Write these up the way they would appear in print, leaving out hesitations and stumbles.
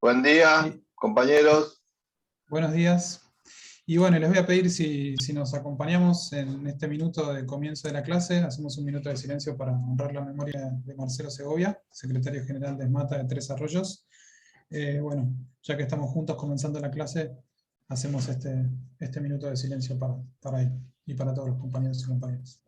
Buen día, Y- compañeros. Buenos días. Y bueno, les voy a pedir si nos acompañamos en este minuto de comienzo de la clase. Hacemos un minuto de silencio para honrar la memoria de Marcelo Segovia, secretario general de ESMATA de Tres Arroyos. Bueno, ya que estamos juntos comenzando la clase, hacemos este minuto de silencio para él y para todos los compañeros y compañeras.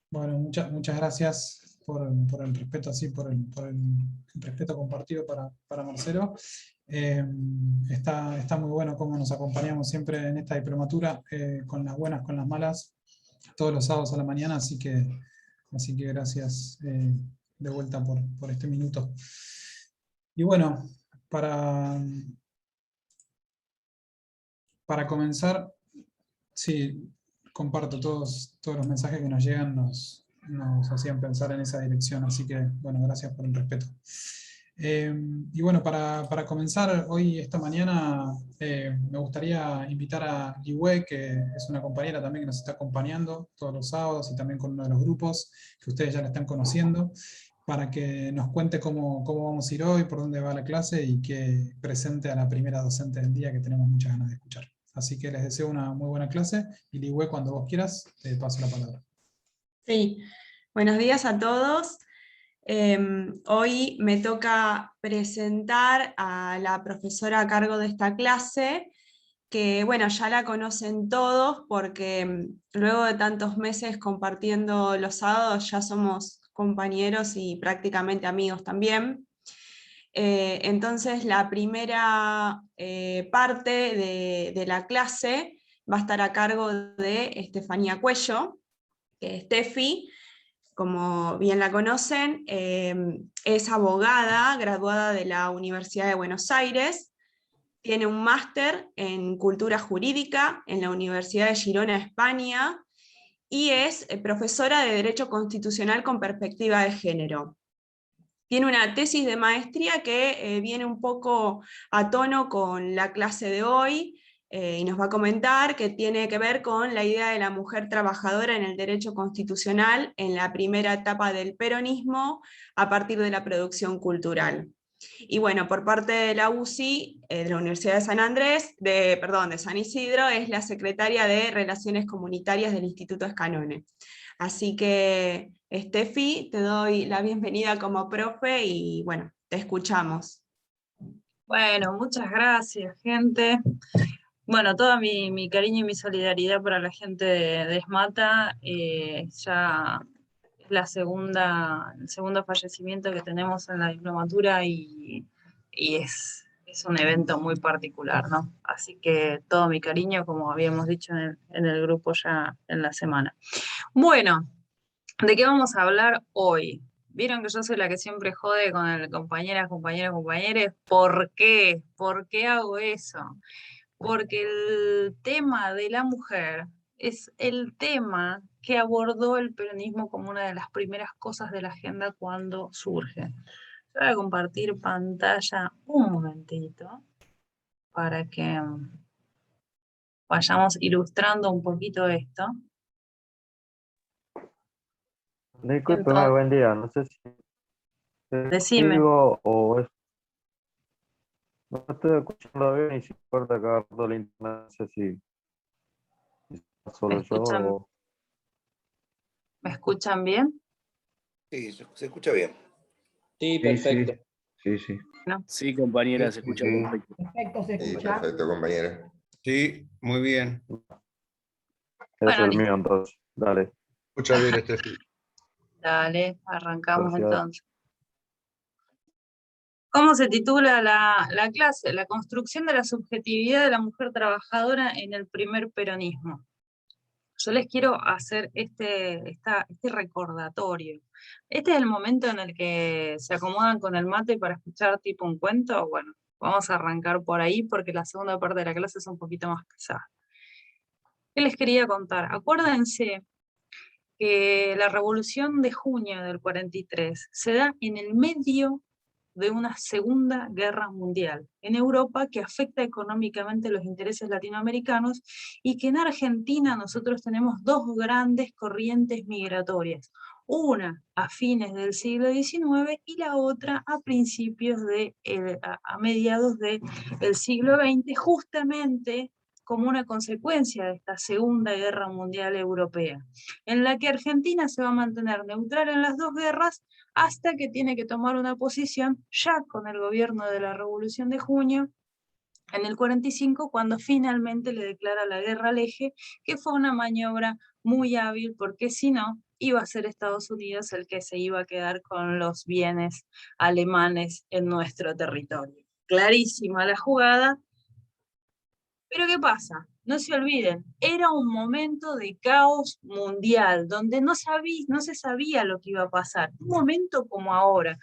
Bueno, muchas gracias por el respeto, así, por el respeto compartido para Marcelo. Está muy bueno cómo nos acompañamos siempre en esta diplomatura, con las buenas, con las malas, todos los sábados a la mañana, así que gracias, de vuelta por este minuto. Y bueno, para, para comenzar, sí, comparto todos los mensajes que nos llegan, nos hacían pensar en esa dirección, así que, bueno, gracias por el respeto. Y bueno, para comenzar hoy, esta mañana, me gustaría invitar a Liwei, que es una compañera también que nos está acompañando todos los sábados y también con uno de los grupos que ustedes ya la están conociendo, para que nos cuente cómo vamos a ir hoy, por dónde va la clase y que presente a la primera docente del día que tenemos muchas ganas de escuchar. Así que les deseo una muy buena clase y Liwei, cuando vos quieras, te paso la palabra. Sí, buenos días a todos. Hoy me toca presentar a la profesora a cargo de esta clase, que bueno, ya la conocen todos porque luego de tantos meses compartiendo los sábados ya somos compañeros y prácticamente amigos también. Entonces la primera parte de la clase va a estar a cargo de Estefanía Cuello, que Steffi, como bien la conocen, es abogada graduada de la Universidad de Buenos Aires, tiene un máster en Cultura Jurídica en la Universidad de Girona, España, y es profesora de Derecho Constitucional con perspectiva de género. Tiene una tesis de maestría que viene un poco a tono con la clase de hoy, y nos va a comentar que tiene que ver con la idea de la mujer trabajadora en el derecho constitucional en la primera etapa del peronismo a partir de la producción cultural. Y bueno, por parte de la UCI, de la Universidad de San Andrés, de San Isidro, es la secretaria de Relaciones Comunitarias del Instituto Escanone. Así que, Steffi, te doy la bienvenida como profe y bueno, te escuchamos. Bueno, muchas gracias, gente. Bueno, todo mi cariño y mi solidaridad para la gente de ESMATA. Ya es el segundo fallecimiento que tenemos en la diplomatura y es un evento muy particular, ¿no? Así que todo mi cariño, como habíamos dicho en el grupo ya en la semana. Bueno, ¿de qué vamos a hablar hoy? Vieron que yo soy la que siempre jode con el compañeres. ¿Por qué? ¿Por qué hago eso? Porque el tema de la mujer es el tema que abordó el peronismo como una de las primeras cosas de la agenda cuando surge. Yo voy a compartir pantalla un momentito para que vayamos ilustrando un poquito esto. Discúlpeme, Entonces, buen día. No sé si decime. digo o es. No estoy escuchando bien y si corta cada rato la internet. No sé si solo yo Escuchan, o. ¿Me escuchan bien? Sí, se escucha bien. Sí, perfecto. Sí, sí. ¿No? Sí, compañera, se Sí, escucha sí. perfecto. Perfecto, se Sí, escucha. perfecto, compañero. Sí, muy bien. Es Bueno, el listo. mío entonces. Dale. Escucha bien, Estefi. Dale, arrancamos Gracias. entonces. ¿Cómo se titula la clase? La construcción de la subjetividad de la mujer trabajadora en el primer peronismo. Yo les quiero hacer este recordatorio. Este es el momento en el que se acomodan con el mate para escuchar tipo un cuento. Bueno, vamos a arrancar por ahí porque la segunda parte de la clase es un poquito más pesada. ¿Qué les quería contar? Acuérdense que la Revolución de junio del 43 se da en el medio de una Segunda Guerra Mundial en Europa que afecta económicamente los intereses latinoamericanos y que en Argentina nosotros tenemos dos grandes corrientes migratorias, una a fines del siglo XIX y la otra a principios a mediados del siglo XX, justamente como una consecuencia de esta Segunda Guerra Mundial Europea, en la que Argentina se va a mantener neutral en las dos guerras hasta que tiene que tomar una posición ya con el gobierno de la Revolución de Junio, en el 45, cuando finalmente le declara la guerra al eje, que fue una maniobra muy hábil, porque si no, iba a ser Estados Unidos el que se iba a quedar con los bienes alemanes en nuestro territorio. Clarísima la jugada. Pero ¿qué pasa? No se olviden, era un momento de caos mundial, donde no se sabía lo que iba a pasar. Un momento como ahora.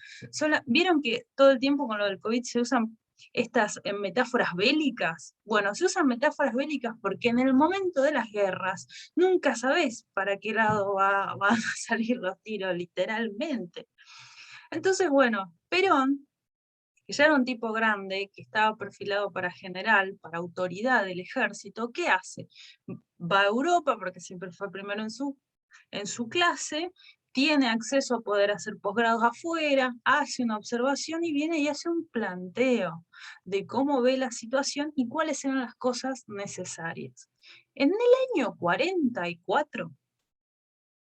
¿Vieron que todo el tiempo con lo del COVID se usan estas metáforas bélicas? Bueno, se usan metáforas bélicas porque en el momento de las guerras nunca sabés para qué lado van a salir los tiros, literalmente. Entonces, bueno, Perón, que ya era un tipo grande, que estaba perfilado para general, para autoridad del ejército, ¿qué hace? Va a Europa, porque siempre fue primero en su clase, tiene acceso a poder hacer posgrados afuera, hace una observación y viene y hace un planteo de cómo ve la situación y cuáles eran las cosas necesarias. En el año 44,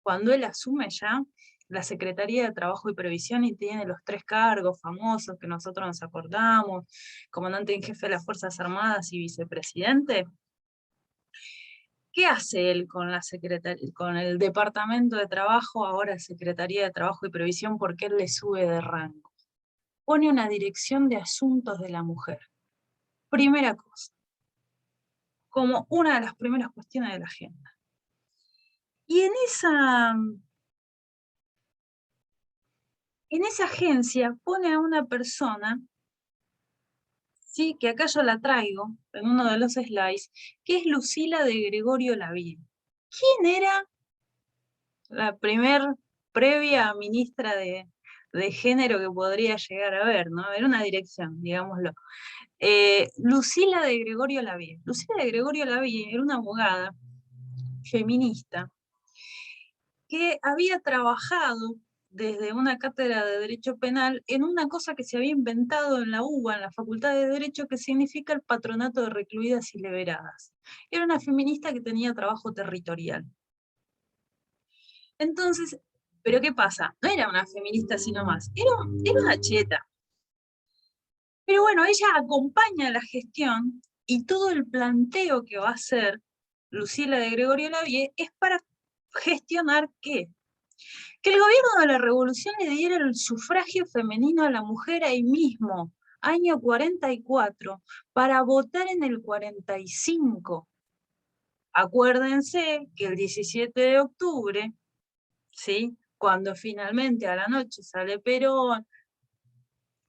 cuando él asume ya la Secretaría de Trabajo y Previsión y tiene los 3 cargos famosos que nosotros nos acordamos, comandante en jefe de las Fuerzas Armadas y vicepresidente, ¿qué hace él con con el Departamento de Trabajo, ahora Secretaría de Trabajo y Previsión, porque él le sube de rango? Pone una dirección de asuntos de la mujer. Primera cosa, como una de las primeras cuestiones de la agenda. Y en esa agencia pone a una persona, sí, que acá yo la traigo en uno de los slides, que es Lucila de Gregorio Lavie. ¿Quién era la previa ministra de género que podría llegar a haber, ¿no? Era una dirección, digámoslo. Lucila de Gregorio Lavie. Lucila de Gregorio Lavie era una abogada feminista que había trabajado desde una cátedra de Derecho Penal en una cosa que se había inventado en la UBA, en la Facultad de Derecho, que significa el Patronato de Recluidas y Liberadas. Era una feminista que tenía trabajo territorial. Entonces, ¿pero qué pasa? No era una feminista sino más, era una cheta. Pero bueno, ella acompaña la gestión y todo el planteo que va a hacer Lucila de Gregorio Lavie es para gestionar ¿qué? Que el gobierno de la Revolución le diera el sufragio femenino a la mujer ahí mismo, año 44, para votar en el 45. Acuérdense que el 17 de octubre, ¿sí? Cuando finalmente a la noche sale Perón,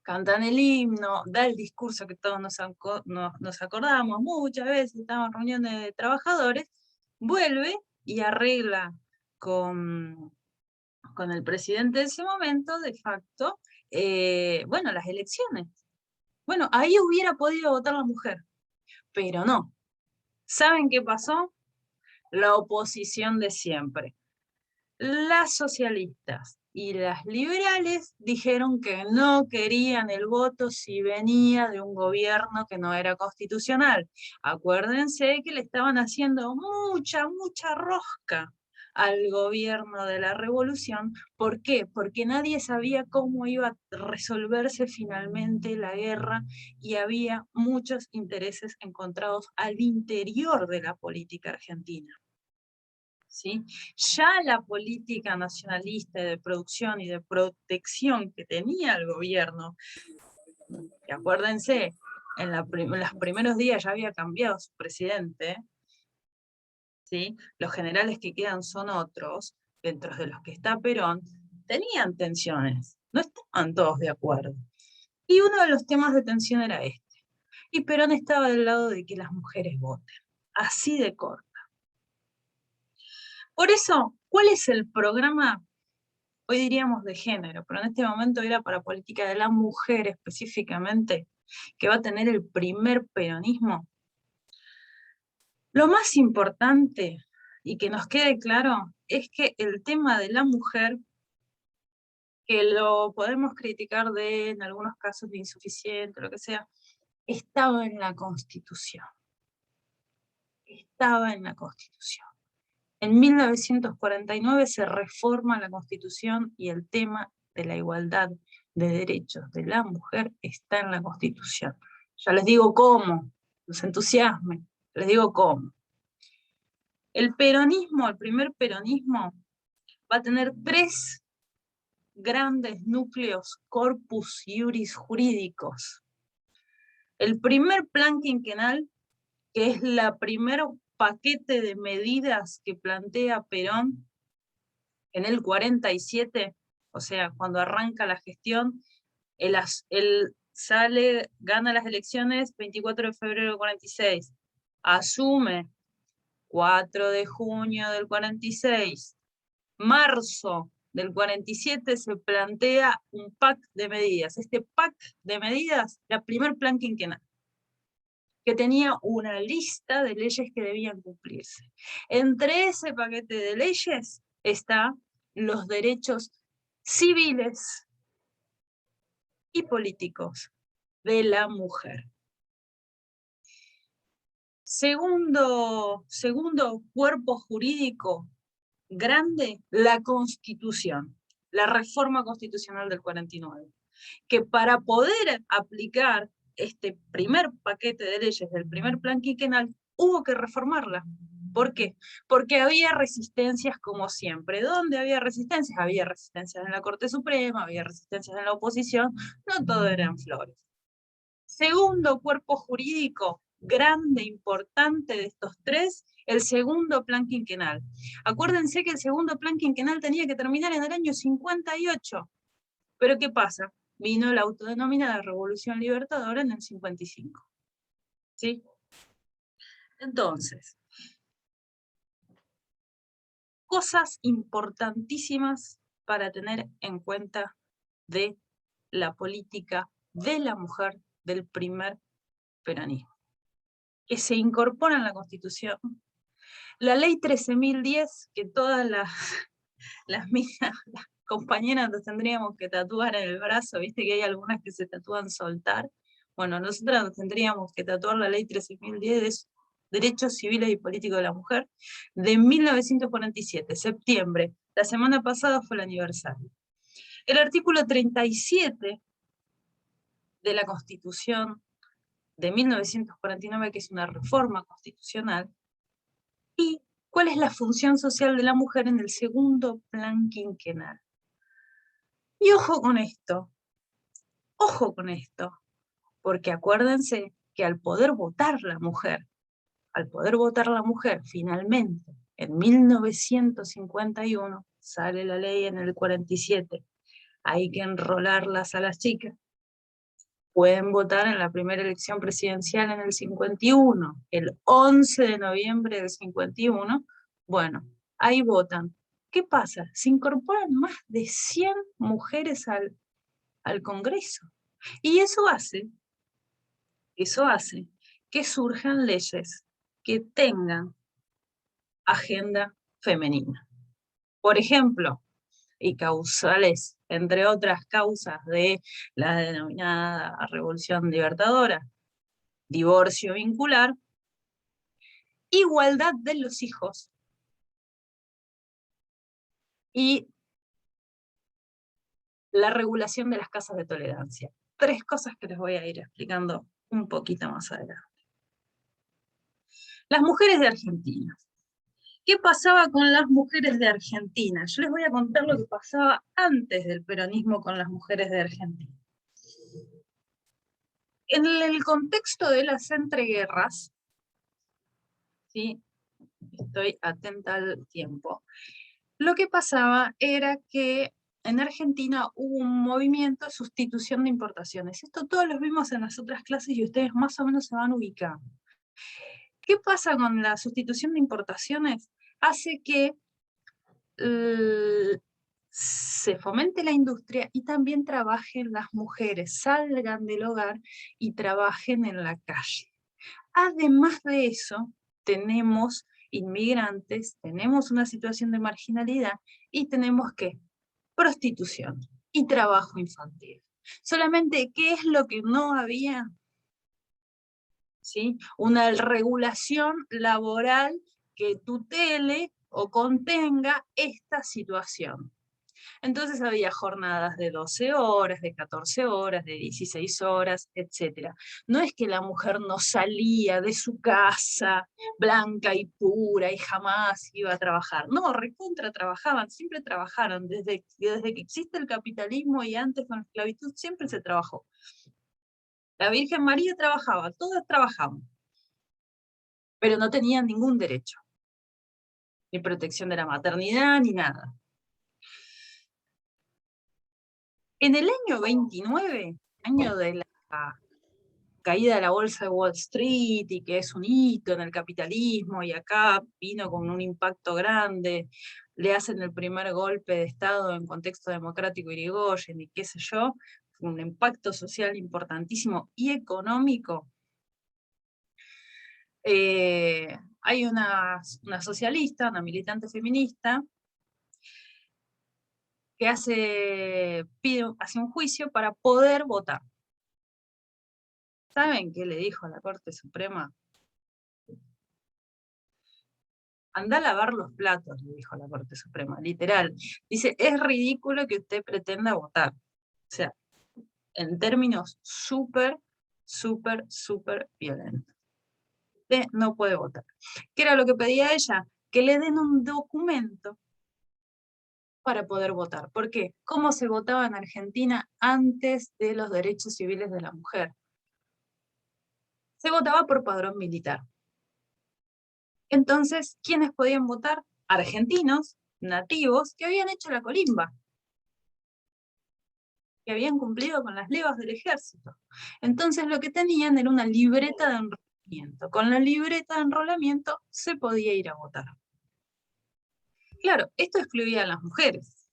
cantan el himno, da el discurso que todos nos acordamos muchas veces, estamos en reuniones de trabajadores, vuelve y arregla con el presidente de ese momento, de facto, bueno, las elecciones. Bueno, ahí hubiera podido votar la mujer, pero no. ¿Saben qué pasó? La oposición de siempre. Las socialistas y las liberales dijeron que no querían el voto si venía de un gobierno que no era constitucional. Acuérdense que le estaban haciendo mucha rosca al gobierno de la revolución. ¿Por qué? Porque nadie sabía cómo iba a resolverse finalmente la guerra y había muchos intereses encontrados al interior de la política argentina. ¿Sí? Ya la política nacionalista de producción y de protección que tenía el gobierno, que acuérdense, en los primeros días ya había cambiado su presidente, ¿sí? Los generales que quedan son otros, dentro de los que está Perón, tenían tensiones, no estaban todos de acuerdo. Y uno de los temas de tensión era este. Y Perón estaba del lado de que las mujeres voten, así de corta. Por eso, ¿cuál es el programa? Hoy diríamos de género, pero en este momento era para política de la mujer específicamente, que va a tener el primer peronismo. Lo más importante, y que nos quede claro, es que el tema de la mujer, que lo podemos criticar en algunos casos de insuficiente, lo que sea, estaba en la Constitución. Estaba en la Constitución. En 1949 se reforma la Constitución y el tema de la igualdad de derechos de la mujer está en la Constitución. Ya les digo cómo, los entusiasme, les digo cómo. El peronismo, el primer peronismo, va a tener 3 grandes núcleos corpus iuris jurídicos. El primer plan quinquenal, que es el primer paquete de medidas que plantea Perón en el 47, o sea, cuando arranca la gestión, él sale, gana las elecciones 24 de febrero del 46, asume 4 de junio del 46, marzo del 47 se plantea un pack de medidas. Este pack de medidas era el primer plan quinquenal, que tenía una lista de leyes que debían cumplirse. Entre ese paquete de leyes están los derechos civiles y políticos de la mujer. Segundo cuerpo jurídico grande, la Constitución, la reforma constitucional del 49, que para poder aplicar este primer paquete de leyes del primer plan quinquenal, hubo que reformarla. ¿Por qué? Porque había resistencias como siempre. ¿Dónde había resistencias? Había resistencias en la Corte Suprema, había resistencias en la oposición, no todo eran flores. Segundo cuerpo jurídico grande, importante de estos 3, el segundo plan quinquenal. Acuérdense que el segundo plan quinquenal tenía que terminar en el año 58. Pero ¿qué pasa? Vino la autodenominada Revolución Libertadora en el 55. ¿Sí? Entonces, cosas importantísimas para tener en cuenta de la política de la mujer del primer peronismo, que se incorpora en la Constitución. La ley 13.010, que todas las compañeras nos tendríamos que tatuar en el brazo, viste que hay algunas que se tatúan soltar. Bueno, nosotras nos tendríamos que tatuar la ley 13.010 de Derechos Civiles y Políticos de la Mujer, de 1947, septiembre. La semana pasada fue el aniversario. El artículo 37 de la Constitución de 1949, que es una reforma constitucional, y cuál es la función social de la mujer en el segundo plan quinquenal. Y ojo con esto, porque acuérdense que al poder votar la mujer finalmente, en 1951, sale la ley en el 47, hay que enrolarlas a las chicas. Pueden votar en la primera elección presidencial en el 51, el 11 de noviembre del 51, bueno, ahí votan. ¿Qué pasa? Se incorporan más de 100 mujeres al Congreso. Y eso hace que surjan leyes que tengan agenda femenina. Por ejemplo, y causales, entre otras causas de la denominada Revolución Libertadora, divorcio vincular, igualdad de los hijos y la regulación de las casas de tolerancia. 3 cosas que les voy a ir explicando un poquito más adelante. Las mujeres de Argentina. ¿Qué pasaba con las mujeres de Argentina? Yo les voy a contar lo que pasaba antes del peronismo con las mujeres de Argentina. En el contexto de las entreguerras, ¿sí? Estoy atenta al tiempo, lo que pasaba era que en Argentina hubo un movimiento de sustitución de importaciones. Esto todos lo vimos en las otras clases y ustedes más o menos se van ubicando. ¿Qué pasa con la sustitución de importaciones? Hace que se fomente la industria y también trabajen las mujeres, salgan del hogar y trabajen en la calle. Además de eso, tenemos inmigrantes, tenemos una situación de marginalidad y tenemos ¿qué? Prostitución y trabajo infantil. Solamente, ¿qué es lo que no había? ¿Sí? Una regulación laboral que tutele o contenga esta situación. Entonces había jornadas de 12 horas, de 14 horas, de 16 horas, etc. No es que la mujer no salía de su casa blanca y pura y jamás iba a trabajar. No, recontra trabajaban, siempre trabajaron. Desde que existe el capitalismo y antes con la esclavitud siempre se trabajó. La Virgen María trabajaba, todas trabajaban. Pero no tenían ningún derecho. Ni protección de la maternidad, ni nada. En el año 29, año de la caída de la bolsa de Wall Street, y que es un hito en el capitalismo, y acá vino con un impacto grande, le hacen el primer golpe de Estado en contexto democrático Irigoyen, y qué sé yo, un impacto social importantísimo y económico. Hay una socialista, una militante feminista, que hace un juicio para poder votar. ¿Saben qué le dijo a la Corte Suprema? Andá a lavar los platos, le dijo a la Corte Suprema, literal. Dice, es ridículo que usted pretenda votar. O sea, en términos súper violentos. Usted no puede votar. ¿Qué era lo que pedía ella? Que le den un documento para poder votar. ¿Por qué? ¿Cómo se votaba en Argentina antes de los derechos civiles de la mujer? Se votaba por padrón militar. Entonces, ¿quiénes podían votar? Argentinos, nativos, que habían hecho la colimba, que habían cumplido con las levas del ejército. Entonces lo que tenían era una libreta de enrolamiento. Con la libreta de enrolamiento se podía ir a votar. Claro, esto excluía a las mujeres,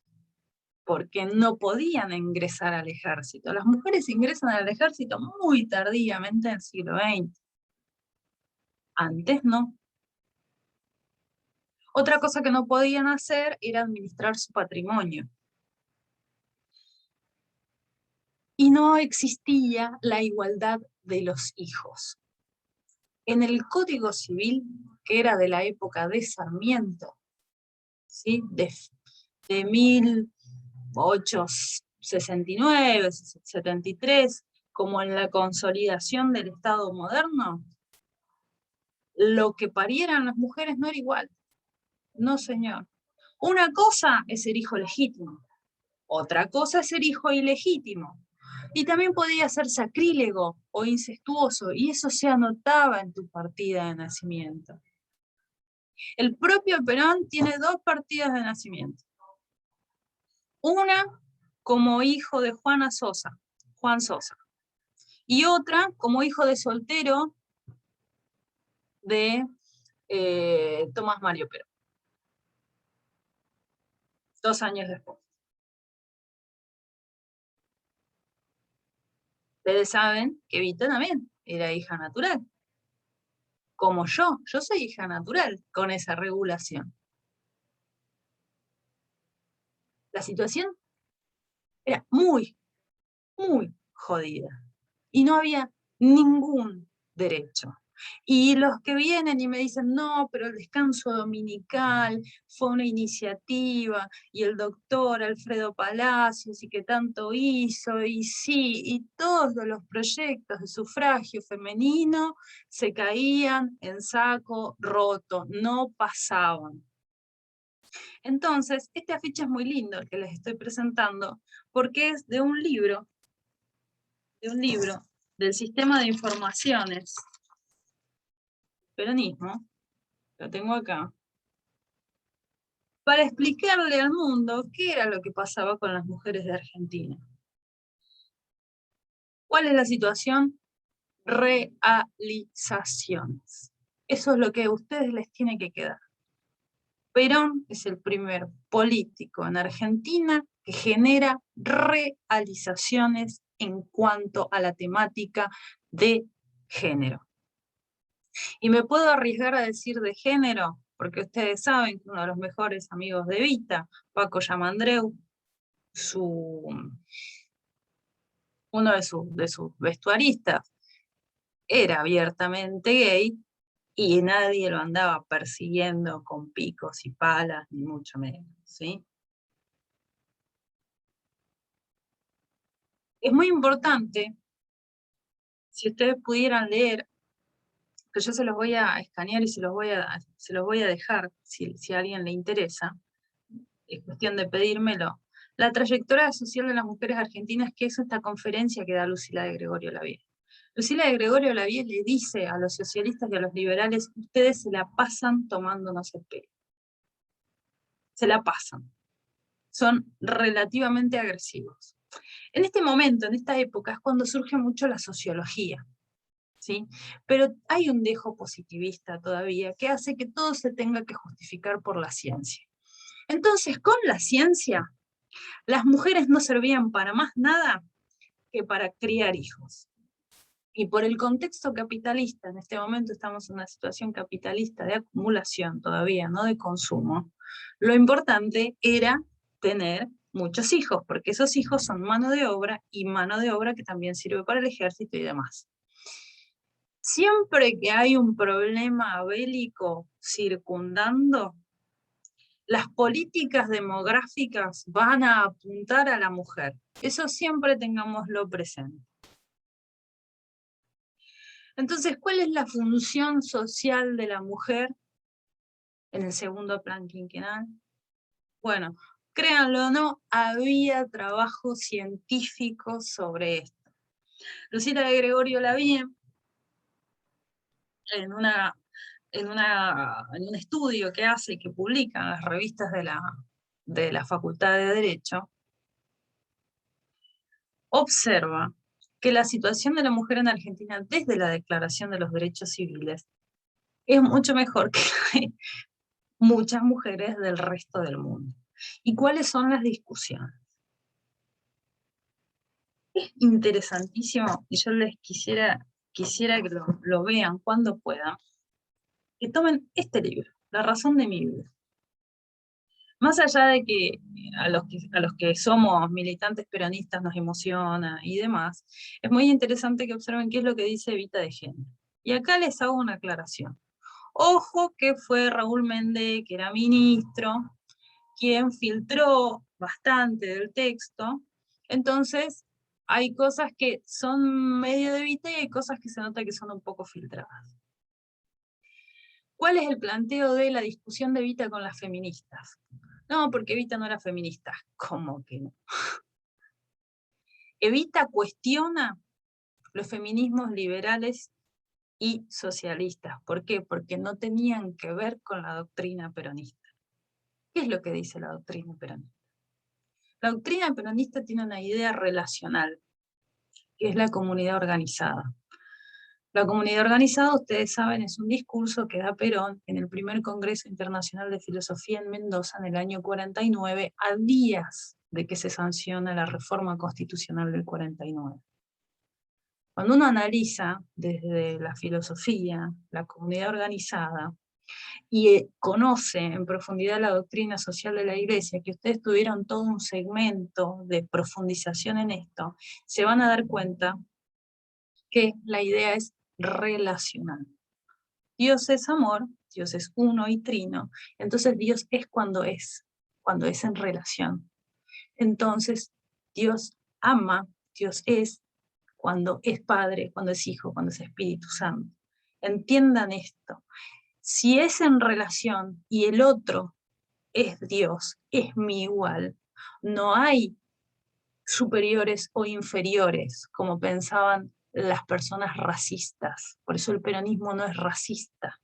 porque no podían ingresar al ejército. Las mujeres ingresan al ejército muy tardíamente en el siglo XX. Antes no. Otra cosa que no podían hacer era administrar su patrimonio. Y no existía la igualdad de los hijos. En el Código Civil, que era de la época de Sarmiento, ¿sí? de 1869, 73, como en la consolidación del Estado moderno, lo que parieran las mujeres no era igual. No, señor. Una cosa es ser hijo legítimo, otra cosa es ser hijo ilegítimo. Y también podía ser sacrílego o incestuoso, y eso se anotaba en tu partida de nacimiento. El propio Perón tiene 2 partidas de nacimiento. Una como hijo de Juan Sosa, y otra como hijo de soltero de Tomás Mario Perón. 2 años después. Ustedes saben que Vita también era hija natural. Como yo soy hija natural con esa regulación. La situación era muy jodida. Y no había ningún derecho. Y los que vienen y me dicen, no, pero el descanso dominical fue una iniciativa, y el doctor Alfredo Palacios, y que tanto hizo, y sí, y todos los proyectos de sufragio femenino se caían en saco roto, no pasaban. Entonces, este afiche es muy lindo el que les estoy presentando, porque es de un libro del Sistema de Informaciones Peronismo, lo tengo acá, para explicarle al mundo qué era lo que pasaba con las mujeres de Argentina. ¿Cuál es la situación? Realizaciones. Eso es lo que a ustedes les tiene que quedar. Perón es el primer político en Argentina que genera realizaciones en cuanto a la temática de género. Y me puedo arriesgar a decir de género, porque ustedes saben que uno de los mejores amigos de Evita, Paco Yamandreu, uno de sus vestuaristas, era abiertamente gay, y nadie lo andaba persiguiendo con picos y palas, ni mucho menos, ¿sí? Es muy importante, si ustedes pudieran leer, que yo se los voy a escanear y se los voy a dejar, si a alguien le interesa, es cuestión de pedírmelo, la trayectoria social de las mujeres argentinas, que es esta conferencia que da Lucila de Gregorio Lavie. Lucila de Gregorio Lavie le dice a los socialistas y a los liberales, ustedes se la pasan tomándonos el pelo. Se la pasan. Son relativamente agresivos. En este momento, en esta época, es cuando surge mucho la sociología, ¿sí? Pero hay un dejo positivista todavía que hace que todo se tenga que justificar por la ciencia. Entonces, con la ciencia, las mujeres no servían para más nada que para criar hijos. Y por el contexto capitalista, en este momento estamos en una situación capitalista de acumulación todavía, no de consumo, lo importante era tener muchos hijos, porque esos hijos son mano de obra, y mano de obra que también sirve para el ejército y demás. Siempre que hay un problema bélico circundando, las políticas demográficas van a apuntar a la mujer. Eso siempre tengámoslo presente. Entonces, ¿cuál es la función social de la mujer en el segundo plan quinquenal? Bueno, créanlo o no, había trabajo científico sobre esto. Lucila de Gregorio Lavie, en un estudio que hace y que publica en las revistas de la Facultad de Derecho, observa que la situación de la mujer en Argentina desde la Declaración de los Derechos Civiles es mucho mejor que la de muchas mujeres del resto del mundo. ¿Y cuáles son las discusiones? Es interesantísimo, y yo les quisiera que lo vean cuando puedan, que tomen este libro, La razón de mi vida. Más allá de que a los que somos militantes peronistas nos emociona y demás, es muy interesante que observen qué es lo que dice Evita de Género. Y acá les hago una aclaración. Ojo que fue Raúl Mende, que era ministro, quien filtró bastante del texto, entonces hay cosas que son medio de Evita y hay cosas que se nota que son un poco filtradas. ¿Cuál es el planteo de la discusión de Evita con las feministas? No, porque Evita no era feminista. ¿Cómo que no? Evita cuestiona los feminismos liberales y socialistas. ¿Por qué? Porque no tenían que ver con la doctrina peronista. ¿Qué es lo que dice la doctrina peronista? La doctrina peronista tiene una idea relacional, que es la comunidad organizada. La comunidad organizada, ustedes saben, es un discurso que da Perón en el primer Congreso Internacional de Filosofía en Mendoza en el año 49, a días de que se sanciona la reforma constitucional del 49. Cuando uno analiza desde la filosofía, la comunidad organizada, y conoce en profundidad la doctrina social de la Iglesia, que ustedes tuvieron todo un segmento de profundización en esto, se van a dar cuenta que la idea es relacional. Dios es amor, Dios es uno y trino, entonces Dios es cuando es en relación. Entonces Dios ama, Dios es cuando es Padre, cuando es Hijo, cuando es Espíritu Santo. Entiendan esto. Si es en relación y el otro es Dios, es mi igual, no hay superiores o inferiores, como pensaban las personas racistas. Por eso el peronismo no es racista.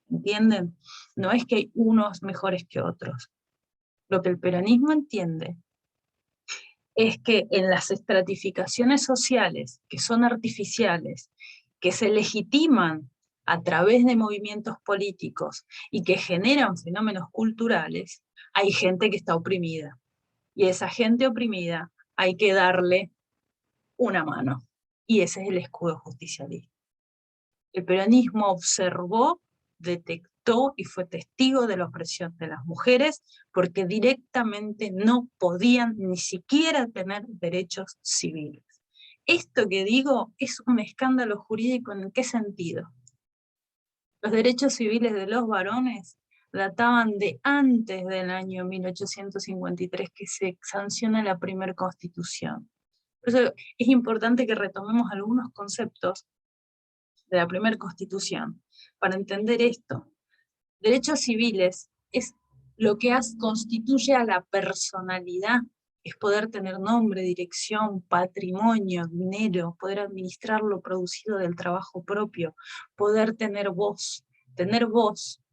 ¿Entienden? No es que hay unos mejores que otros. Lo que el peronismo entiende es que en las estratificaciones sociales, que son artificiales, que se legitiman a través de movimientos políticos y que generan fenómenos culturales, hay gente que está oprimida. Y a esa gente oprimida hay que darle una mano. Y ese es el escudo justicialista. El peronismo observó, detectó y fue testigo de la opresión de las mujeres porque directamente no podían ni siquiera tener derechos civiles. Esto que digo es un escándalo jurídico. ¿En qué sentido? Los derechos civiles de los varones databan de antes del año 1853 que se sanciona la primera Constitución. Por eso es importante que retomemos algunos conceptos de la primera Constitución para entender esto. Derechos civiles es lo que constituye a la personalidad, es poder tener nombre, dirección, patrimonio, dinero, poder administrar lo producido del trabajo propio, poder tener voz. Tener voz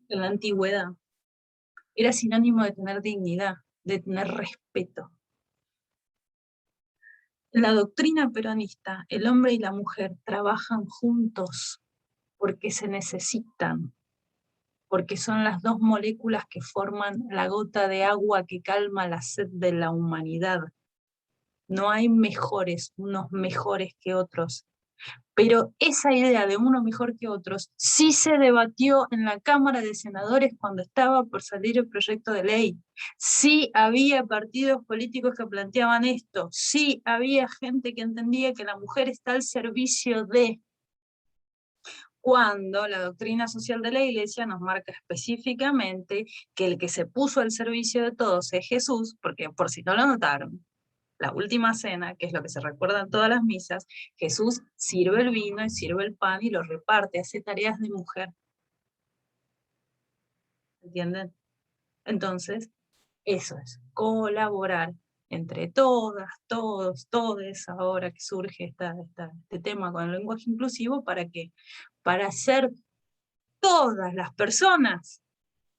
en la antigüedad era sinónimo de tener dignidad, de tener respeto. En la doctrina peronista, el hombre y la mujer trabajan juntos porque se necesitan, porque son las dos moléculas que forman la gota de agua que calma la sed de la humanidad. No hay unos mejores que otros. Pero esa idea de uno mejor que otros sí se debatió en la Cámara de Senadores cuando estaba por salir el proyecto de ley. Sí había partidos políticos que planteaban esto. Sí había gente que entendía que la mujer está al servicio de... Cuando la doctrina social de la Iglesia nos marca específicamente que el que se puso al servicio de todos es Jesús, porque por si no lo notaron, la última cena, que es lo que se recuerda en todas las misas, Jesús sirve el vino y sirve el pan y lo reparte, hace tareas de mujer. ¿Entienden? Entonces, eso es, colaborar entre todas, todos, todes, ahora que surge este tema con el lenguaje inclusivo, ¿para qué? Para hacer todas las personas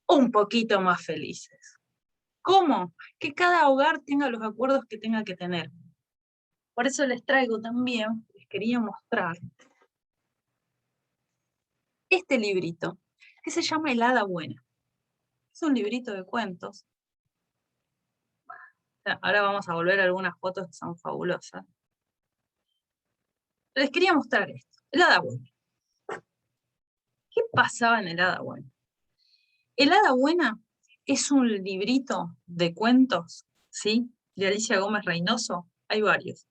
un poquito más felices. ¿Cómo? Que cada hogar tenga los acuerdos que tenga que tener. Por eso les traigo también, les quería mostrar este librito, que se llama El Hada Buena. Es un librito de cuentos. Ahora vamos a volver a algunas fotos que son fabulosas. Les quería mostrar esto, El Hada Buena. ¿Qué pasaba en El Hada Buena? El Hada Buena es un librito de cuentos, ¿sí? De Alicia Gómez Reynoso, hay varios,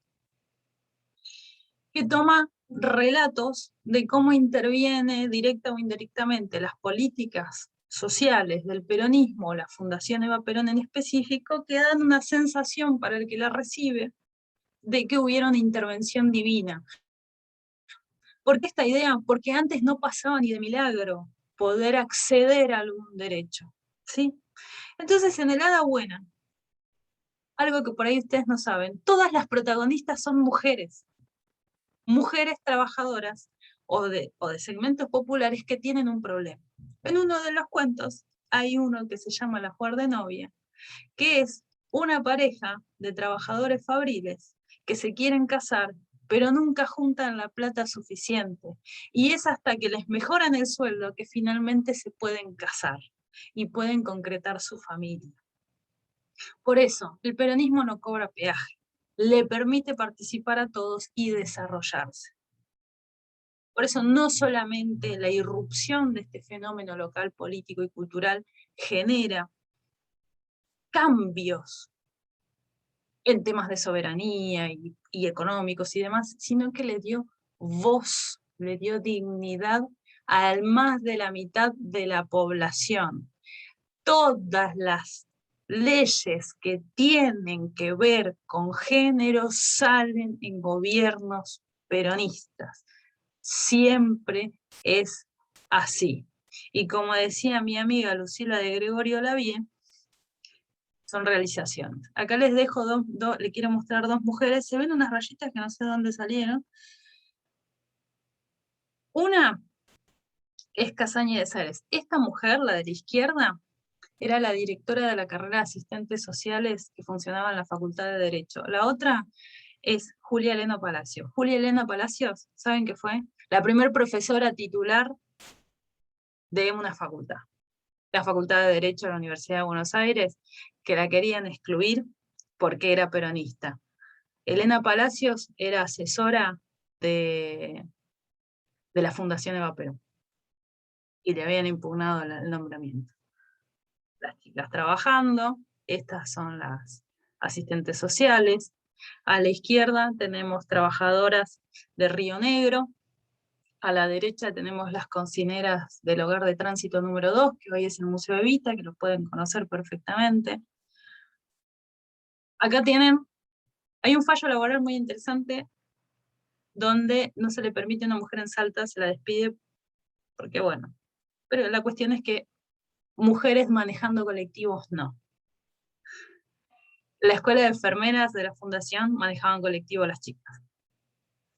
que toma relatos de cómo interviene directa o indirectamente las políticas sociales del peronismo, la Fundación Eva Perón en específico, que dan una sensación para el que la recibe de que hubiera una intervención divina. ¿Por qué esta idea? Porque antes no pasaba ni de milagro poder acceder a algún derecho, ¿sí? Entonces en El Hada Buena, algo que por ahí ustedes no saben, todas las protagonistas son mujeres trabajadoras o de segmentos populares que tienen un problema. En uno de los cuentos hay uno que se llama La Jugar de Novia, que es una pareja de trabajadores fabriles que se quieren casar, pero nunca juntan la plata suficiente. Y es hasta que les mejoran el sueldo que finalmente se pueden casar y pueden concretar su familia. Por eso, el peronismo no cobra peaje, le permite participar a todos y desarrollarse. Por eso no solamente la irrupción de este fenómeno local, político y cultural genera cambios en temas de soberanía y económicos y demás, sino que le dio voz, le dio dignidad al más de la mitad de la población. Todas las leyes que tienen que ver con género salen en gobiernos peronistas. Siempre es así. Y como decía mi amiga Lucila de Gregorio Lavie, son realizaciones. Acá les dejo le quiero mostrar dos mujeres. Se ven unas rayitas que no sé dónde salieron. Una es Casaña de Sales. Esta mujer, la de la izquierda, era la directora de la carrera de asistentes sociales que funcionaba en la Facultad de Derecho. La otra es Julia Elena Palacios. Julia Elena Palacios, ¿saben qué fue? La primer profesora titular de una facultad. La Facultad de Derecho de la Universidad de Buenos Aires, que la querían excluir porque era peronista. Elena Palacios era asesora de la Fundación Eva Perón, y le habían impugnado el nombramiento. Las chicas trabajando, estas son las asistentes sociales. A la izquierda tenemos trabajadoras de Río Negro, a la derecha tenemos las cocineras del Hogar de Tránsito número 2, que hoy es el Museo Evita, que lo pueden conocer perfectamente. Acá hay un fallo laboral muy interesante, donde no se le permite a una mujer en Salta, se la despide, porque bueno, pero la cuestión es que mujeres manejando colectivos no. La escuela de enfermeras de la fundación manejaban colectivo las chicas.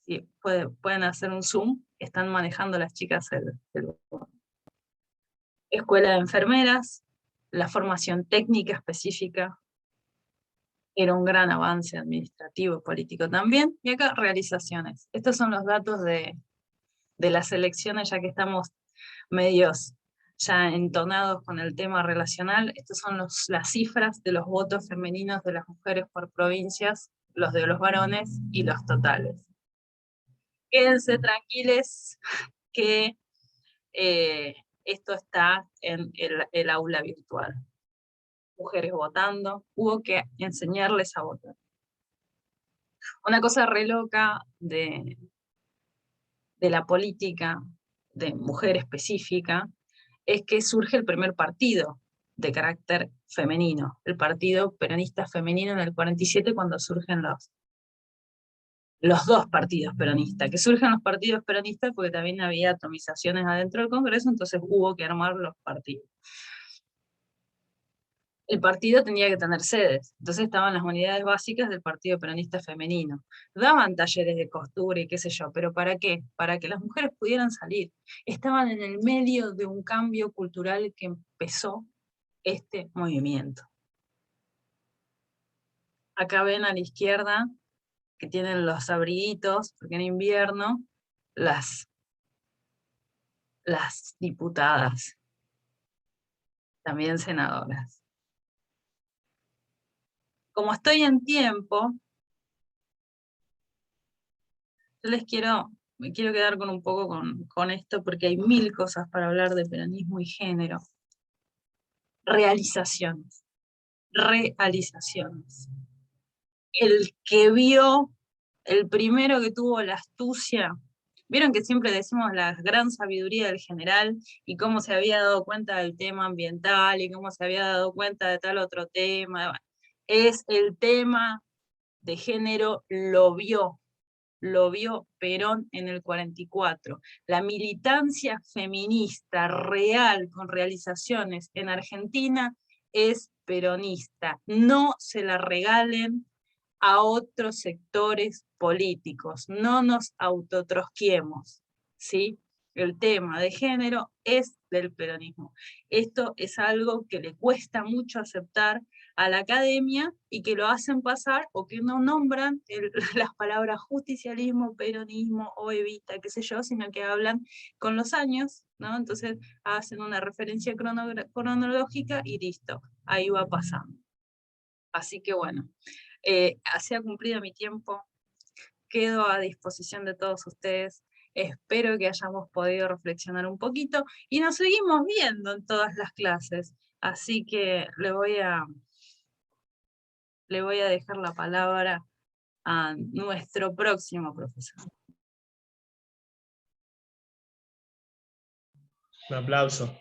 Sí, pueden hacer un zoom, están manejando las chicas el escuela de enfermeras, la formación técnica específica, era un gran avance administrativo y político también, y acá realizaciones. Estos son los datos de las elecciones, ya que estamos medios ya entonados con el tema relacional. Estas son las cifras de los votos femeninos de las mujeres por provincias, los de los varones y los totales. Quédense tranquiles que esto está en el aula virtual. Mujeres votando, hubo que enseñarles a votar. Una cosa re loca de la política de mujer específica es que surge el primer partido de carácter femenino, el Partido Peronista Femenino en el 47, cuando surgen los dos partidos peronistas, que surgen los partidos peronistas porque también había atomizaciones adentro del Congreso, entonces hubo que armar los partidos. El partido tenía que tener sedes, entonces estaban las unidades básicas del Partido Peronista Femenino. Daban talleres de costura y qué sé yo, pero ¿para qué? Para que las mujeres pudieran salir. Estaban en el medio de un cambio cultural que empezó este movimiento. Acá ven a la izquierda que tienen los abriguitos, porque en invierno las diputadas, también senadoras. Como estoy en tiempo, yo me quiero quedar con un poco con esto, porque hay mil cosas para hablar de peronismo y género. Realizaciones. El que vio, el primero que tuvo la astucia, vieron que siempre decimos la gran sabiduría del general, y cómo se había dado cuenta del tema ambiental, y cómo se había dado cuenta de tal otro tema. Es el tema de género, lo vio Perón en el 44. La militancia feminista real con realizaciones en Argentina es peronista. No se la regalen a otros sectores políticos, no nos autotrosquiemos, ¿sí? El tema de género es del peronismo. Esto es algo que le cuesta mucho aceptar a la academia y que lo hacen pasar o que no nombran las palabras justicialismo, peronismo o evita, qué sé yo, sino que hablan con los años, ¿no? Entonces hacen una referencia cronológica y listo, ahí va pasando. Así que bueno, se ha cumplido mi tiempo, quedo a disposición de todos ustedes, espero que hayamos podido reflexionar un poquito y nos seguimos viendo en todas las clases, así que le voy a dejar la palabra a nuestro próximo profesor. Un aplauso.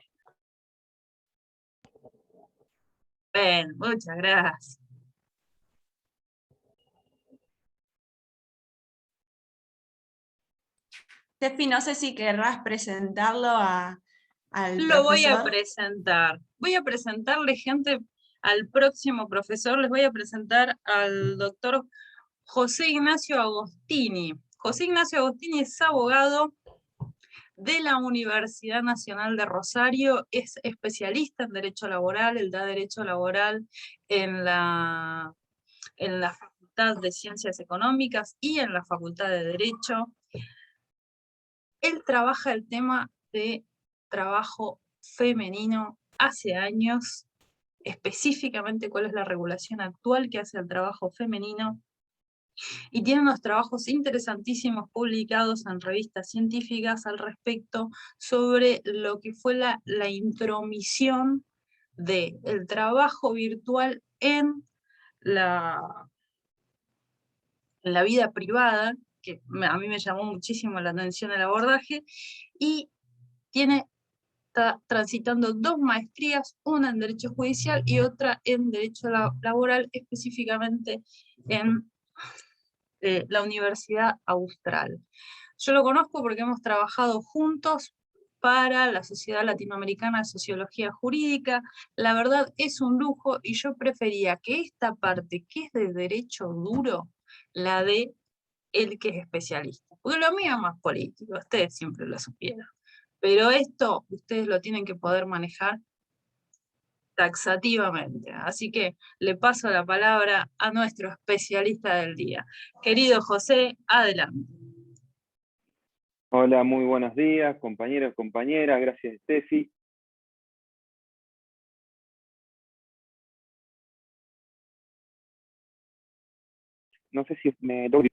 Bueno, muchas gracias. Tefi, no sé si querrás presentarlo al Lo voy a profesor. presentar. Voy a presentarle, gente, al próximo profesor. Les voy a presentar al doctor José Ignacio Agostini. José Ignacio Agostini es abogado de la Universidad Nacional de Rosario, es especialista en Derecho Laboral, él da Derecho Laboral en la Facultad de Ciencias Económicas y en la Facultad de Derecho. Él trabaja el tema de trabajo femenino hace años, específicamente cuál es la regulación actual que hace el trabajo femenino, y tiene unos trabajos interesantísimos publicados en revistas científicas al respecto sobre lo que fue la intromisión del trabajo virtual en la vida privada, que a mí me llamó muchísimo la atención el abordaje, y está transitando 2 maestrías, una en Derecho Judicial y otra en Derecho Laboral, específicamente en la Universidad Austral. Yo lo conozco porque hemos trabajado juntos para la Sociedad Latinoamericana de Sociología Jurídica. La verdad es un lujo y yo prefería que esta parte, que es de derecho duro, la de el que es especialista. Porque lo mío es más político, ustedes siempre lo supieron. Pero esto ustedes lo tienen que poder manejar taxativamente. Así que le paso la palabra a nuestro especialista del día. Querido José, adelante. Hola, muy buenos días, compañeros, compañeras. Gracias, Steffi. No sé si me logran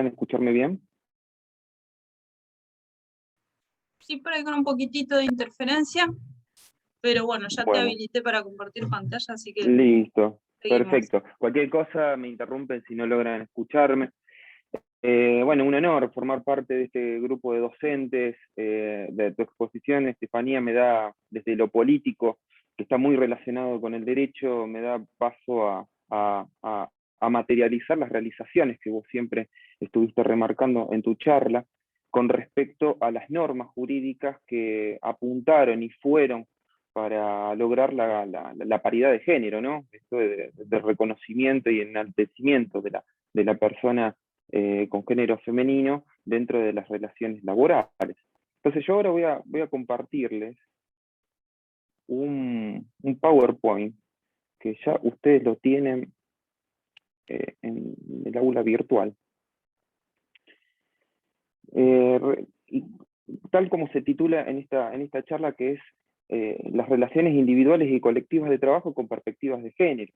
escucharme bien. Sí, por ahí con un poquitito de interferencia, pero bueno, ya te habilité para compartir pantalla, así que... Listo, seguimos. perfecto. Cualquier cosa me interrumpen si no logran escucharme. Bueno, un honor formar parte de este grupo de docentes, de tu exposición, Estefanía, me da, desde lo político, que está muy relacionado con el derecho, me da paso a materializar las realizaciones que vos siempre estuviste remarcando en tu charla, con respecto a las normas jurídicas que apuntaron y fueron para lograr la paridad de género, ¿no? Esto de reconocimiento y enaltecimiento de la persona con género femenino dentro de las relaciones laborales. Entonces yo ahora voy a compartirles un PowerPoint que ya ustedes lo tienen en el aula virtual. Y tal como se titula en esta charla, que es las relaciones individuales y colectivas de trabajo con perspectivas de género.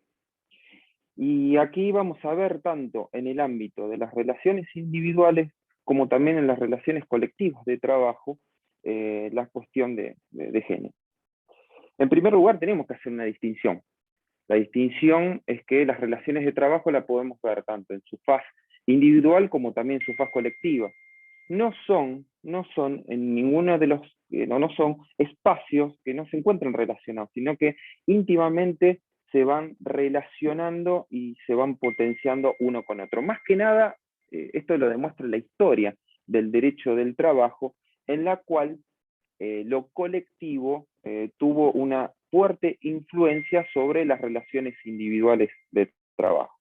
Y aquí vamos a ver tanto en el ámbito de las relaciones individuales como también en las relaciones colectivas de trabajo la cuestión de género. En primer lugar tenemos que hacer una distinción. La distinción es que las relaciones de trabajo la podemos ver tanto en su faz individual como también en su faz colectiva. No son en ninguno de los, no son espacios que no se encuentran relacionados, sino que íntimamente se van relacionando y se van potenciando uno con otro. Más que nada, esto lo demuestra la historia del derecho del trabajo, en la cual lo colectivo tuvo una fuerte influencia sobre las relaciones individuales de trabajo.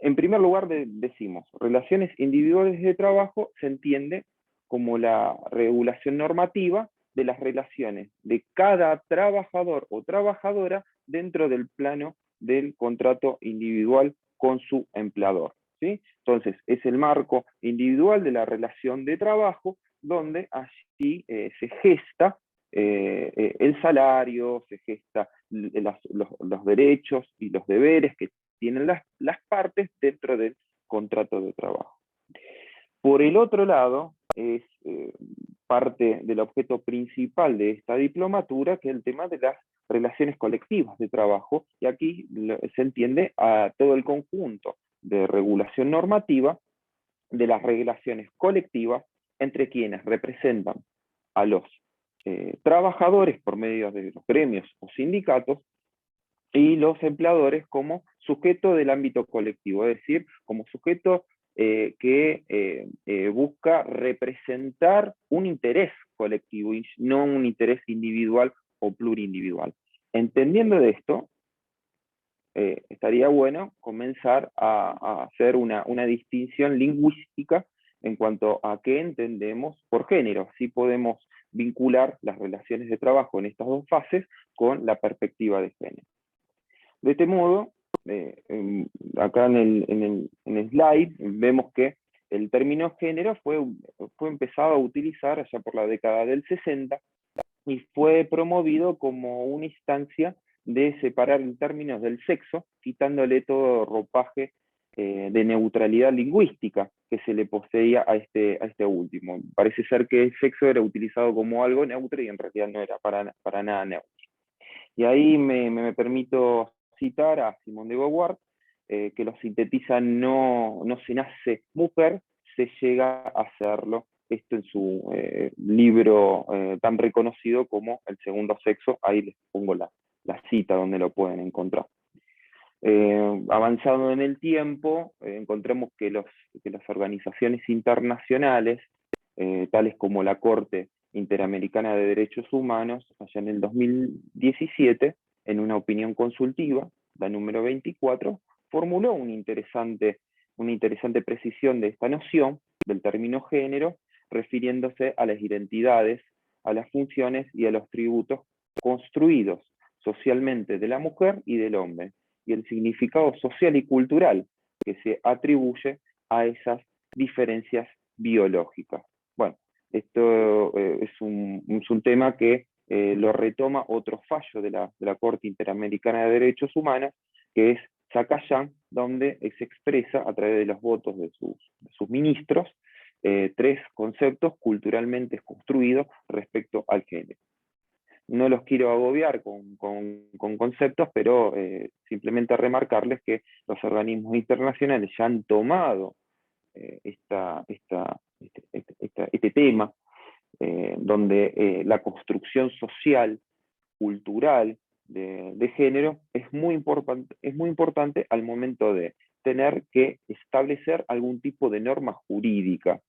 En primer lugar decimos, relaciones individuales de trabajo se entiende como la regulación normativa de las relaciones de cada trabajador o trabajadora dentro del plano del contrato individual con su empleador, ¿sí? Entonces, es el marco individual de la relación de trabajo donde allí se gesta el salario, se gesta los derechos y los deberes que tienen las partes dentro del contrato de trabajo. Por el otro lado, es parte del objeto principal de esta diplomatura, que es el tema de las relaciones colectivas de trabajo, y aquí se entiende a todo el conjunto de regulación normativa de las relaciones colectivas entre quienes representan a los trabajadores por medio de los gremios o sindicatos, y los empleadores como sujeto del ámbito colectivo, es decir, como sujeto que busca representar un interés colectivo y no un interés individual o plurindividual. Entendiendo de esto, estaría bueno comenzar a hacer una distinción lingüística en cuanto a qué entendemos por género. Así podemos vincular las relaciones de trabajo en estas dos fases con la perspectiva de género. De este modo, acá en el slide vemos que el término género fue empezado a utilizar allá por la década del 60 y fue promovido como una instancia de separar en términos del sexo, quitándole todo ropaje de neutralidad lingüística que se le poseía a este último. Parece ser que el sexo era utilizado como algo neutro y en realidad no era para nada neutro. Y ahí me permito citar a Simone de Beauvoir, que lo sintetiza: no se nace mujer, se llega a hacerlo. Esto en su libro tan reconocido como El segundo sexo. Ahí les pongo la cita donde lo pueden encontrar. Avanzando en el tiempo, encontramos que las organizaciones internacionales, tales como la Corte Interamericana de Derechos Humanos, allá en el 2017, en una opinión consultiva, la número 24, formuló una interesante precisión de esta noción del término género, refiriéndose a las identidades, a las funciones y a los tributos construidos socialmente de la mujer y del hombre, y el significado social y cultural que se atribuye a esas diferencias biológicas. Bueno, esto es un tema que lo retoma otro fallo de la Corte Interamericana de Derechos Humanos, que es Sacayán, donde se expresa a través de los votos de sus ministros 3 conceptos culturalmente construidos respecto al género. No los quiero agobiar con conceptos, pero simplemente remarcarles que los organismos internacionales ya han tomado este tema, donde la construcción social, cultural, de género es muy importante al momento de tener que establecer algún tipo de norma jurídica.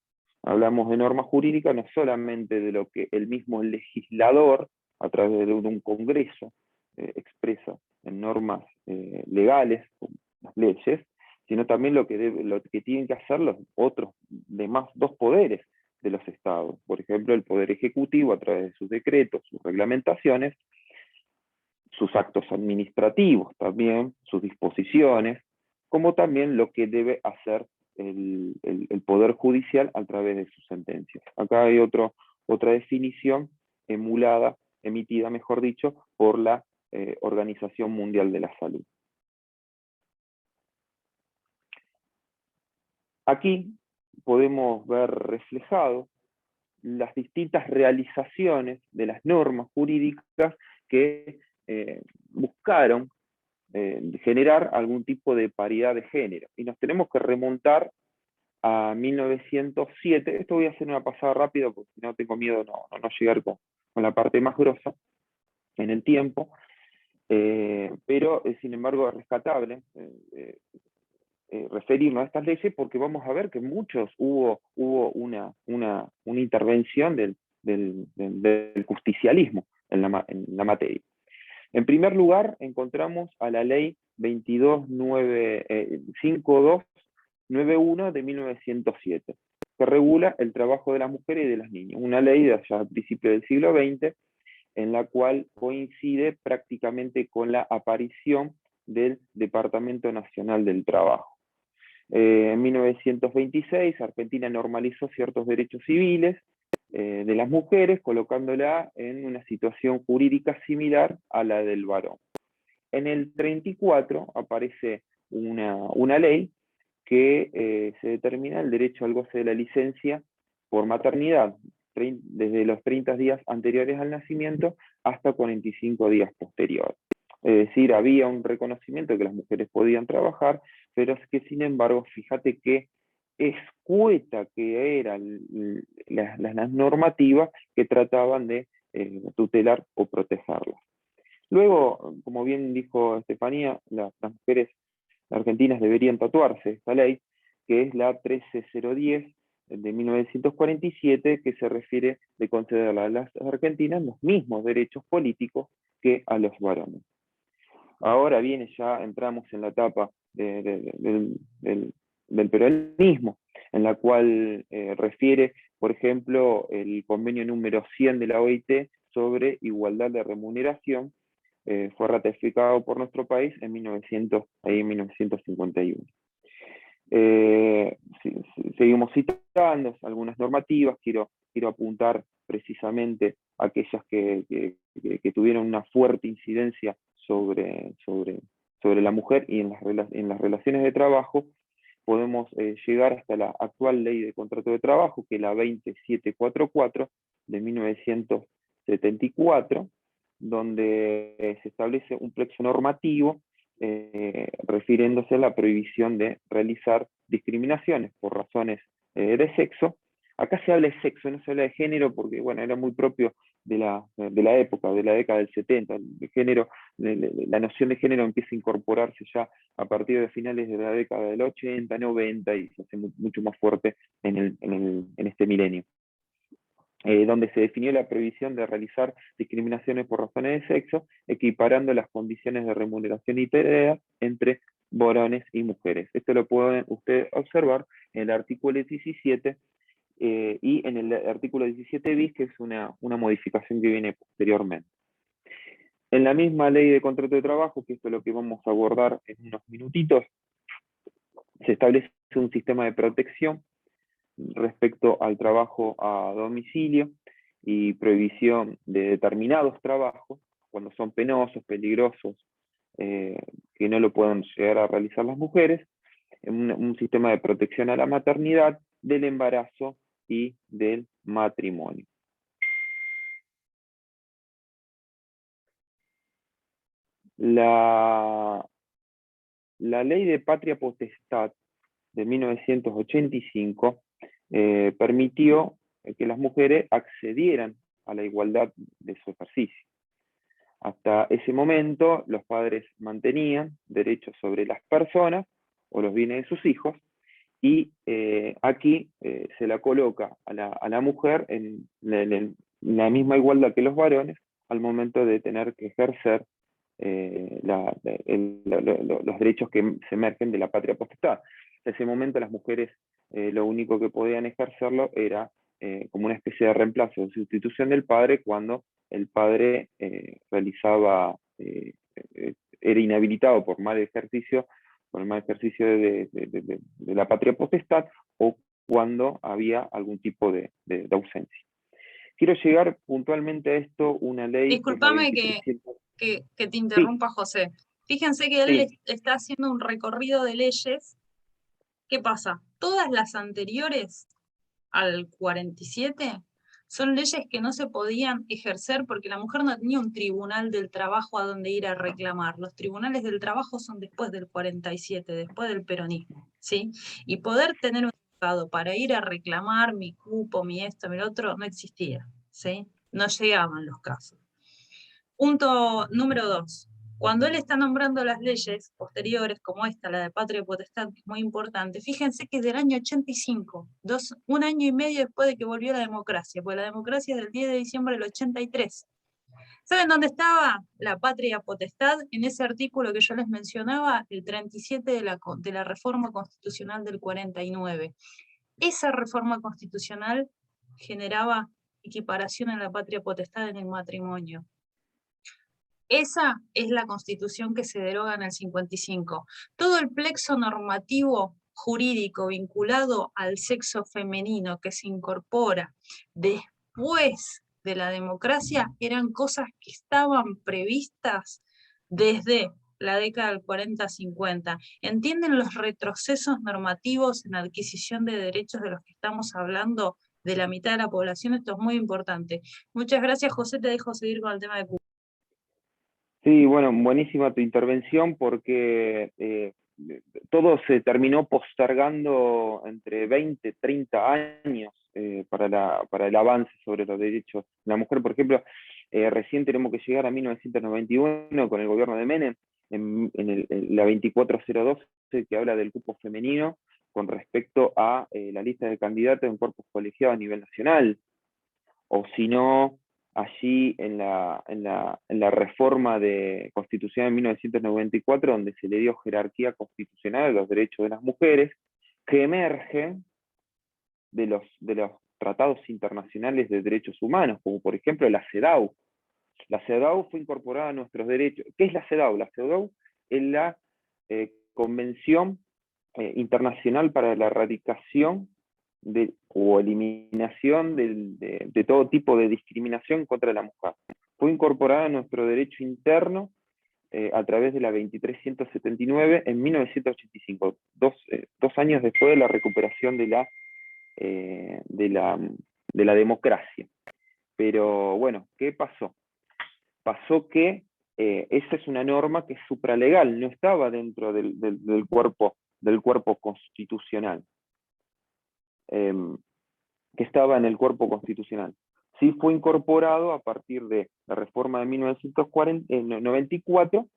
Hablamos de norma jurídica no solamente de lo que el mismo legislador, a través de un congreso, expresa en normas legales, como las leyes, sino también lo que tienen que hacer los otros demás 2 poderes de los estados. Por ejemplo, el Poder Ejecutivo, a través de sus decretos, sus reglamentaciones, sus actos administrativos también, sus disposiciones, como también lo que debe hacer el Poder Judicial a través de sus sentencias. Acá hay otra definición emitida, mejor dicho, por la Organización Mundial de la Salud. Aquí podemos ver reflejado las distintas realizaciones de las normas jurídicas que buscaron generar algún tipo de paridad de género. Y nos tenemos que remontar a 1907. Esto voy a hacer una pasada rápida porque si no tengo miedo no llegar con la parte más grosa en el tiempo, pero sin embargo es rescatable referirnos a estas leyes, porque vamos a ver que hubo una intervención del justicialismo en la materia. En primer lugar, encontramos a la ley 5291 de 1907, que regula el trabajo de las mujeres y de las niñas. Una ley de allá a principios del siglo XX, en la cual coincide prácticamente con la aparición del Departamento Nacional del Trabajo. En 1926, Argentina normalizó ciertos derechos civiles de las mujeres, colocándola en una situación jurídica similar a la del varón. En el 34 aparece una ley que se determina el derecho al goce de la licencia por maternidad, desde los 30 días anteriores al nacimiento hasta 45 días posteriores. Es decir, había un reconocimiento de que las mujeres podían trabajar, pero es que sin embargo, fíjate que es escueta que eran las normativas que trataban de tutelar o protegerlas. Luego, como bien dijo Estefanía, las mujeres argentinas deberían tatuarse esta ley, que es la 13010 de 1947, que se refiere de conceder a las argentinas los mismos derechos políticos que a los varones. Ahora viene, ya entramos en la etapa del peronismo, en la cual refiere, por ejemplo, el convenio número 100 de la OIT sobre igualdad de remuneración, fue ratificado por nuestro país en 1951. Seguimos citando algunas normativas, quiero apuntar precisamente aquellas que tuvieron una fuerte incidencia sobre la mujer, y en las relaciones de trabajo podemos llegar hasta la actual ley de contrato de trabajo, que es la 20744 de 1974, donde se establece un plexo normativo refiriéndose a la prohibición de realizar discriminaciones por razones de sexo. Acá se habla de sexo, no se habla de género, porque bueno, era muy propio de la época, de la década del 70. El género, la noción de género empieza a incorporarse ya a partir de finales de la década del 80, 90, y se hace mucho más fuerte en este milenio. Donde se definió la prohibición de realizar discriminaciones por razones de sexo, equiparando las condiciones de remuneración y tarea entre varones y mujeres. Esto lo pueden ustedes observar en el artículo 17 y en el artículo 17 bis, que es una modificación que viene posteriormente. En la misma ley de contrato de trabajo, que esto es lo que vamos a abordar en unos minutitos, se establece un sistema de protección respecto al trabajo a domicilio y prohibición de determinados trabajos, cuando son penosos, peligrosos, que no lo pueden llegar a realizar las mujeres, un sistema de protección a la maternidad, del embarazo y del matrimonio. La ley de patria potestad de 1985 permitió que las mujeres accedieran a la igualdad de su ejercicio. Hasta ese momento, los padres mantenían derechos sobre las personas o los bienes de sus hijos, y aquí se la coloca a la mujer en la misma igualdad que los varones al momento de tener que ejercer los derechos que se emergen de la patria potestad. En ese momento las mujeres lo único que podían ejercerlo era como una especie de reemplazo o sustitución del padre, cuando el padre era inhabilitado por mal ejercicio de la patria potestad, o cuando había algún tipo de ausencia. Quiero llegar puntualmente a esto, una ley... Disculpame que te interrumpa, José. Fíjense que él está haciendo un recorrido de leyes. ¿Qué pasa? Todas las anteriores al 47 son leyes que no se podían ejercer porque la mujer no tenía un tribunal del trabajo a donde ir a reclamar. Los tribunales del trabajo son después del 47, después del peronismo, ¿sí? Y poder tener un abogado para ir a reclamar mi cupo, mi esto, mi otro, no existía, ¿sí? No llegaban los casos. Punto número 2. Cuando él está nombrando las leyes posteriores, como esta, la de patria potestad, que es muy importante, fíjense que es del año 85, un año y medio después de que volvió la democracia, porque la democracia es del 10 de diciembre del 83. ¿Saben dónde estaba la patria potestad? En ese artículo que yo les mencionaba, el 37 de la reforma constitucional del 49. Esa reforma constitucional generaba equiparación en la patria potestad en el matrimonio. Esa es la Constitución que se deroga en el 55. Todo el plexo normativo jurídico vinculado al sexo femenino que se incorpora después de la democracia eran cosas que estaban previstas desde la década del 40-50. ¿Entienden los retrocesos normativos en adquisición de derechos de los que estamos hablando de la mitad de la población? Esto es muy importante. Muchas gracias, José. Te dejo seguir con el tema de Cuba. Sí, bueno, buenísima tu intervención, porque todo se terminó postergando entre 20, 30 años para el avance sobre los derechos de la mujer. Por ejemplo, recién tenemos que llegar a 1991 con el gobierno de Menem, en la 2402, que habla del cupo femenino con respecto a la lista de candidatos en cuerpos colegiados a nivel nacional, o si no, allí en la reforma de Constitución de 1994, donde se le dio jerarquía constitucional a los derechos de las mujeres, que emergen de los tratados internacionales de derechos humanos, como por ejemplo la CEDAW. La CEDAW fue incorporada a nuestros derechos. ¿Qué es la CEDAW? La CEDAW es la Convención Internacional para la Erradicación o eliminación de todo tipo de discriminación contra la mujer. Fue incorporada a nuestro derecho interno a través de la 2379 en 1985, dos años después de la recuperación de la democracia. Pero bueno, ¿qué pasó? Pasó que esa es una norma que es supralegal, no estaba dentro del cuerpo constitucional. Que estaba en el cuerpo constitucional. Sí fue incorporado a partir de la reforma de 1994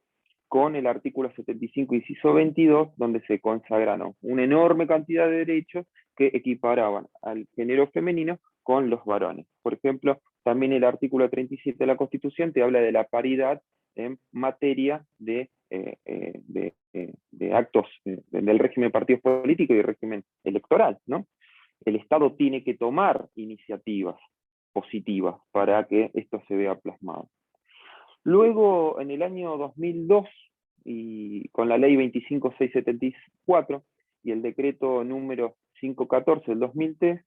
con el artículo 75, inciso 22, donde se consagraron una enorme cantidad de derechos que equiparaban al género femenino con los varones. Por ejemplo, también el artículo 37 de la Constitución te habla de la paridad en materia de actos del régimen de partidos políticos y régimen electoral, ¿no? El Estado tiene que tomar iniciativas positivas para que esto se vea plasmado. Luego, en el año 2002, y con la ley 25674 y el decreto número 514 del 2003,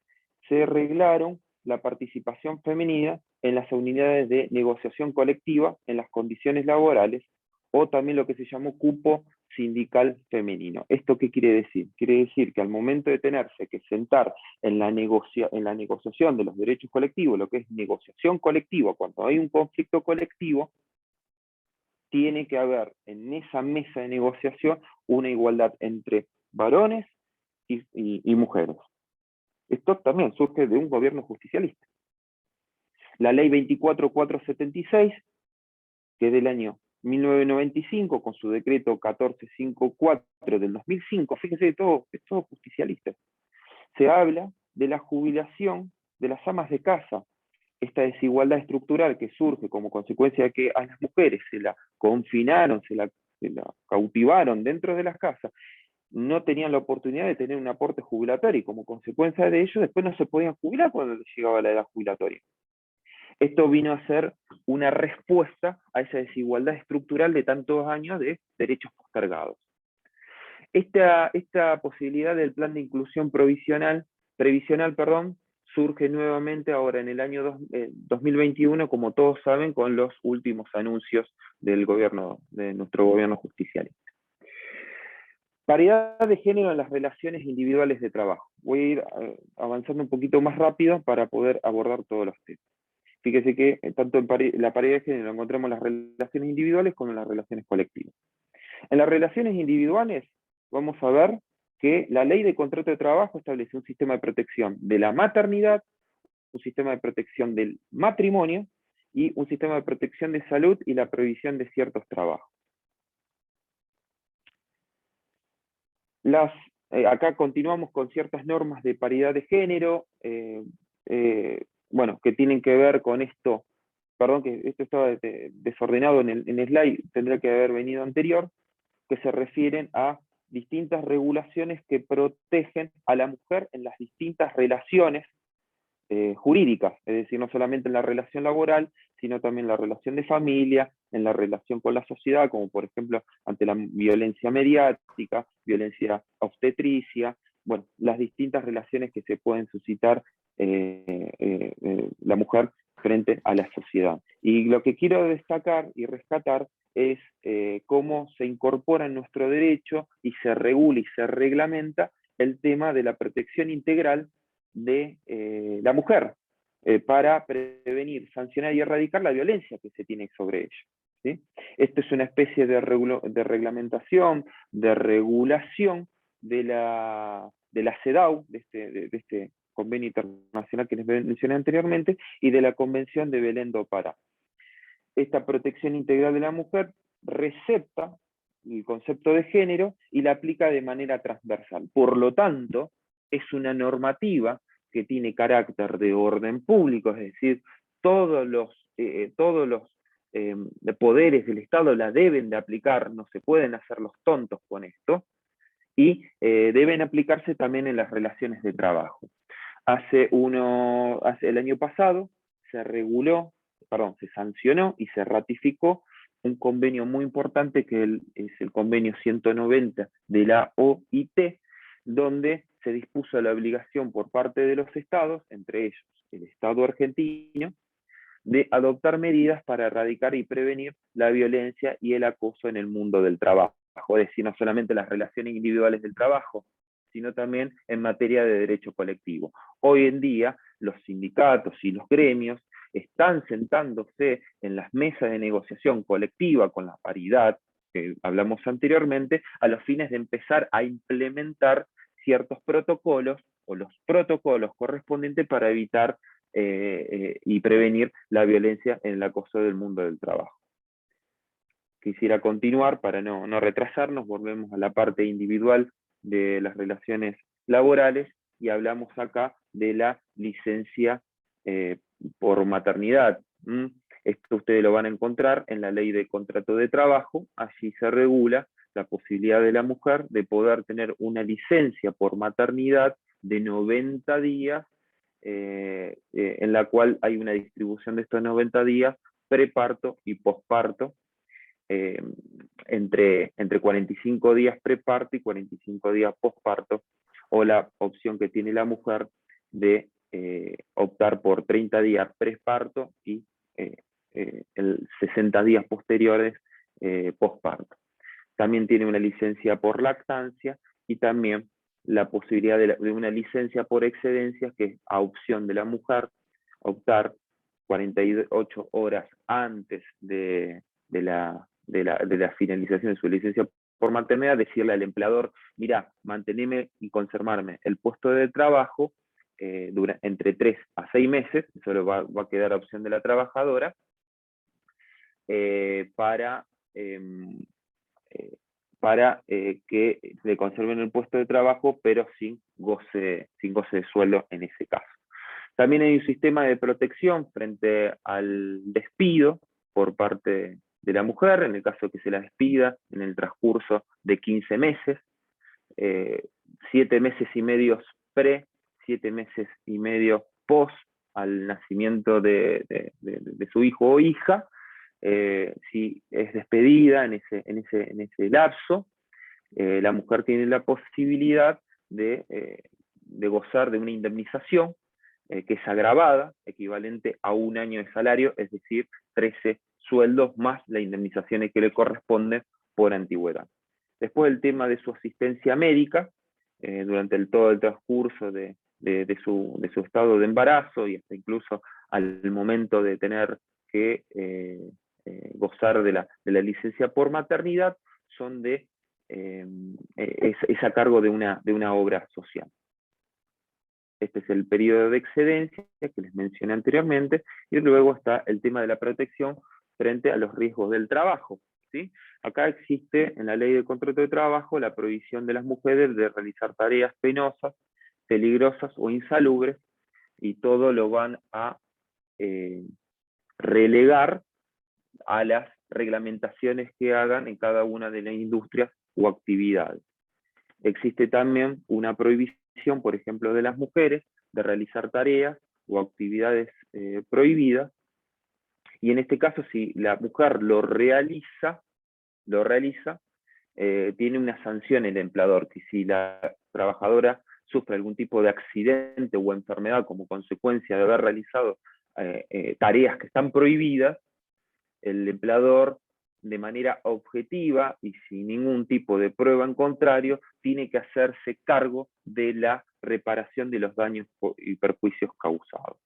se reglaron la participación femenina en las unidades de negociación colectiva en las condiciones laborales, o también lo que se llamó cupo sindical femenino. ¿Esto qué quiere decir? Quiere decir que al momento de tenerse que sentar en la negociación de los derechos colectivos, lo que es negociación colectiva, cuando hay un conflicto colectivo, tiene que haber en esa mesa de negociación una igualdad entre varones y mujeres. Esto también surge de un gobierno justicialista. La ley 24476, que es del año 1995, con su decreto 1454 del 2005, fíjense, es todo justicialista. Se habla de la jubilación de las amas de casa, esta desigualdad estructural que surge como consecuencia de que a las mujeres se la confinaron, se la cautivaron dentro de las casas, no tenían la oportunidad de tener un aporte jubilatorio, y como consecuencia de ello después no se podían jubilar cuando les llegaba la edad jubilatoria. Esto vino a ser una respuesta a esa desigualdad estructural de tantos años de derechos postergados. Esta posibilidad del plan de inclusión previsional, surge nuevamente ahora en el año 2021, como todos saben, con los últimos anuncios de nuestro gobierno justicialista. Paridad de género en las relaciones individuales de trabajo. Voy a ir avanzando un poquito más rápido para poder abordar todos los temas. Fíjese que tanto en la paridad de género encontramos las relaciones individuales como en las relaciones colectivas. En las relaciones individuales vamos a ver que la ley de contrato de trabajo establece un sistema de protección de la maternidad, un sistema de protección del matrimonio y un sistema de protección de salud y la prohibición de ciertos trabajos. Acá continuamos con ciertas normas de paridad de género, bueno, que tienen que ver con esto, perdón que esto estaba desordenado en el slide, tendría que haber venido anterior, que se refieren a distintas regulaciones que protegen a la mujer en las distintas relaciones jurídicas, es decir, no solamente en la relación laboral, sino también en la relación de familia, en la relación con la sociedad, como por ejemplo ante la violencia mediática, violencia obstetricia, bueno, las distintas relaciones que se pueden suscitar la mujer frente a la sociedad. Y lo que quiero destacar y rescatar es cómo se incorpora en nuestro derecho y se regula y se reglamenta el tema de la protección integral de la mujer para prevenir, sancionar y erradicar la violencia que se tiene sobre ella. ¿sí? Esto es una especie de reglamentación, de regulación de la CEDAW, de este convenio internacional que les mencioné anteriormente, y de la Convención de Belém do Pará. Esta protección integral de la mujer recepta el concepto de género y la aplica de manera transversal. Por lo tanto, es una normativa que tiene carácter de orden público, es decir, todos los poderes del Estado la deben de aplicar, no se pueden hacer los tontos con esto, y deben aplicarse también en las relaciones de trabajo. El año pasado se sancionó y se ratificó un convenio muy importante que es el convenio 190 de la OIT, donde se dispuso la obligación por parte de los estados, entre ellos el Estado argentino, de adoptar medidas para erradicar y prevenir la violencia y el acoso en el mundo del trabajo. Es decir, no solamente las relaciones individuales del trabajo, sino también en materia de derecho colectivo. Hoy en día, los sindicatos y los gremios están sentándose en las mesas de negociación colectiva con la paridad, que hablamos anteriormente, a los fines de empezar a implementar ciertos protocolos o los protocolos correspondientes para evitar y prevenir la violencia en el acoso del mundo del trabajo. Quisiera continuar para no retrasarnos, volvemos a la parte individual de las relaciones laborales y hablamos acá de la licencia por maternidad. Esto ustedes lo van a encontrar en la ley de contrato de trabajo. Allí se regula la posibilidad de la mujer de poder tener una licencia por maternidad de 90 días, en la cual hay una distribución de estos 90 días preparto y posparto, entre 45 días preparto y 45 días posparto, o la opción que tiene la mujer de optar por 30 días preparto y 60 días posteriores posparto. También tiene una licencia por lactancia y también la posibilidad de una licencia por excedencia, que es a opción de la mujer optar 48 horas antes de la finalización de su licencia por maternidad, decirle al empleador, mira, manteneme y conservarme el puesto de trabajo entre 3 a 6 meses, eso lo va a quedar a opción de la trabajadora, para que le conserven el puesto de trabajo, pero sin goce de sueldo en ese caso. También hay un sistema de protección frente al despido por parte de la mujer, en el caso de que se la despida en el transcurso de 15 meses, 7 meses y medio pre, 7 meses y medio post al nacimiento de su hijo o hija. Si es despedida en ese lapso, la mujer tiene la posibilidad de gozar de una indemnización que es agravada, equivalente a 1 año de salario, es decir, 13 sueldos más la indemnización que le corresponde por antigüedad. Después el tema de su asistencia médica, durante todo el transcurso de su estado de embarazo y hasta incluso al momento de tener que gozar de la licencia por maternidad, es a cargo de una obra social. Este es el periodo de excedencia que les mencioné anteriormente, y luego está el tema de la protección frente a los riesgos del trabajo, ¿sí? Acá existe en la ley de contrato de trabajo la prohibición de las mujeres de realizar tareas penosas, peligrosas o insalubres, y todo lo van a relegar a las reglamentaciones que hagan en cada una de las industrias o actividades. Existe también una prohibición, por ejemplo, de las mujeres de realizar tareas o actividades prohibidas, y en este caso, si la mujer lo realiza, tiene una sanción el empleador, que si la trabajadora sufre algún tipo de accidente o enfermedad como consecuencia de haber realizado tareas que están prohibidas, el empleador, de manera objetiva y sin ningún tipo de prueba en contrario, tiene que hacerse cargo de la reparación de los daños y perjuicios causados.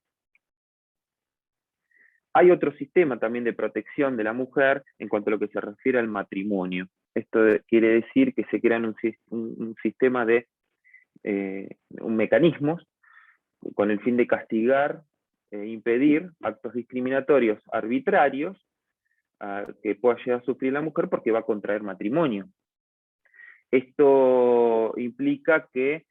Hay otro sistema también de protección de la mujer en cuanto a lo que se refiere al matrimonio. Esto quiere decir que se crean un sistema de mecanismos con el fin de castigar e impedir actos discriminatorios arbitrarios que pueda llegar a sufrir la mujer porque va a contraer matrimonio. Esto implica que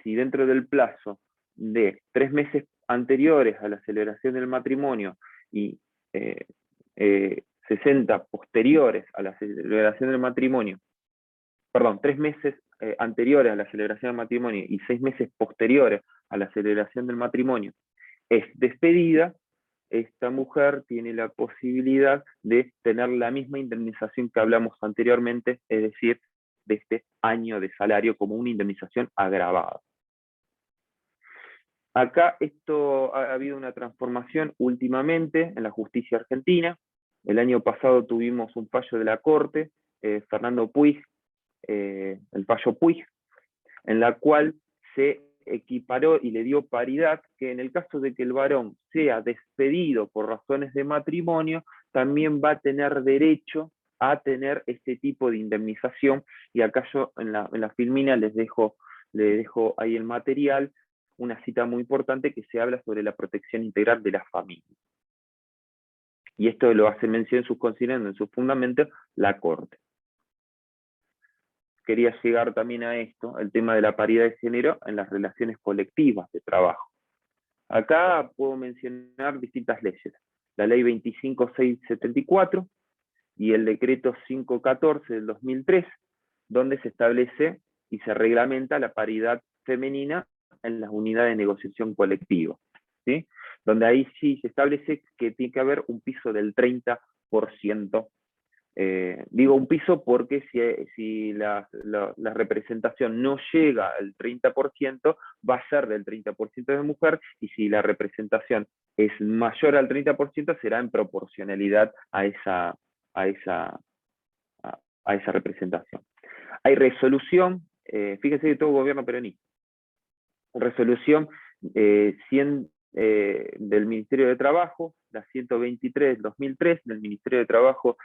si dentro del plazo de 3 meses anteriores a la celebración del matrimonio y 60 posteriores a la celebración del matrimonio, perdón, 3 meses anteriores a la celebración del matrimonio y 6 meses posteriores a la celebración del matrimonio es despedida, esta mujer tiene la posibilidad de tener la misma indemnización que hablamos anteriormente, es decir, de este año de salario como una indemnización agravada. Acá ha habido una transformación últimamente en la justicia argentina. El año pasado tuvimos un fallo de la Corte, Fernando Puig, el fallo Puig, en la cual se equiparó y le dio paridad que en el caso de que el varón sea despedido por razones de matrimonio, también va a tener derecho a tener este tipo de indemnización. Y acá yo en la filmina les dejo ahí el material, una cita muy importante que se habla sobre la protección integral de la familia. Y esto lo hace mención en sus considerandos, en sus fundamentos, la Corte. Quería llegar también a esto, el tema de la paridad de género en las relaciones colectivas de trabajo. Acá puedo mencionar distintas leyes. La ley 25674 y el decreto 514 del 2003, donde se establece y se reglamenta la paridad femenina en las unidades de negociación colectiva, ¿sí? Donde ahí sí se establece que tiene que haber un piso del 30%. Digo un piso porque si la representación no llega al 30%, va a ser del 30% de mujer, y si la representación es mayor al 30%, será en proporcionalidad a esa representación. Hay resolución, fíjense que todo gobierno peronista, resolución 100 del Ministerio de Trabajo, la 123 del 2003 del Ministerio de Trabajo,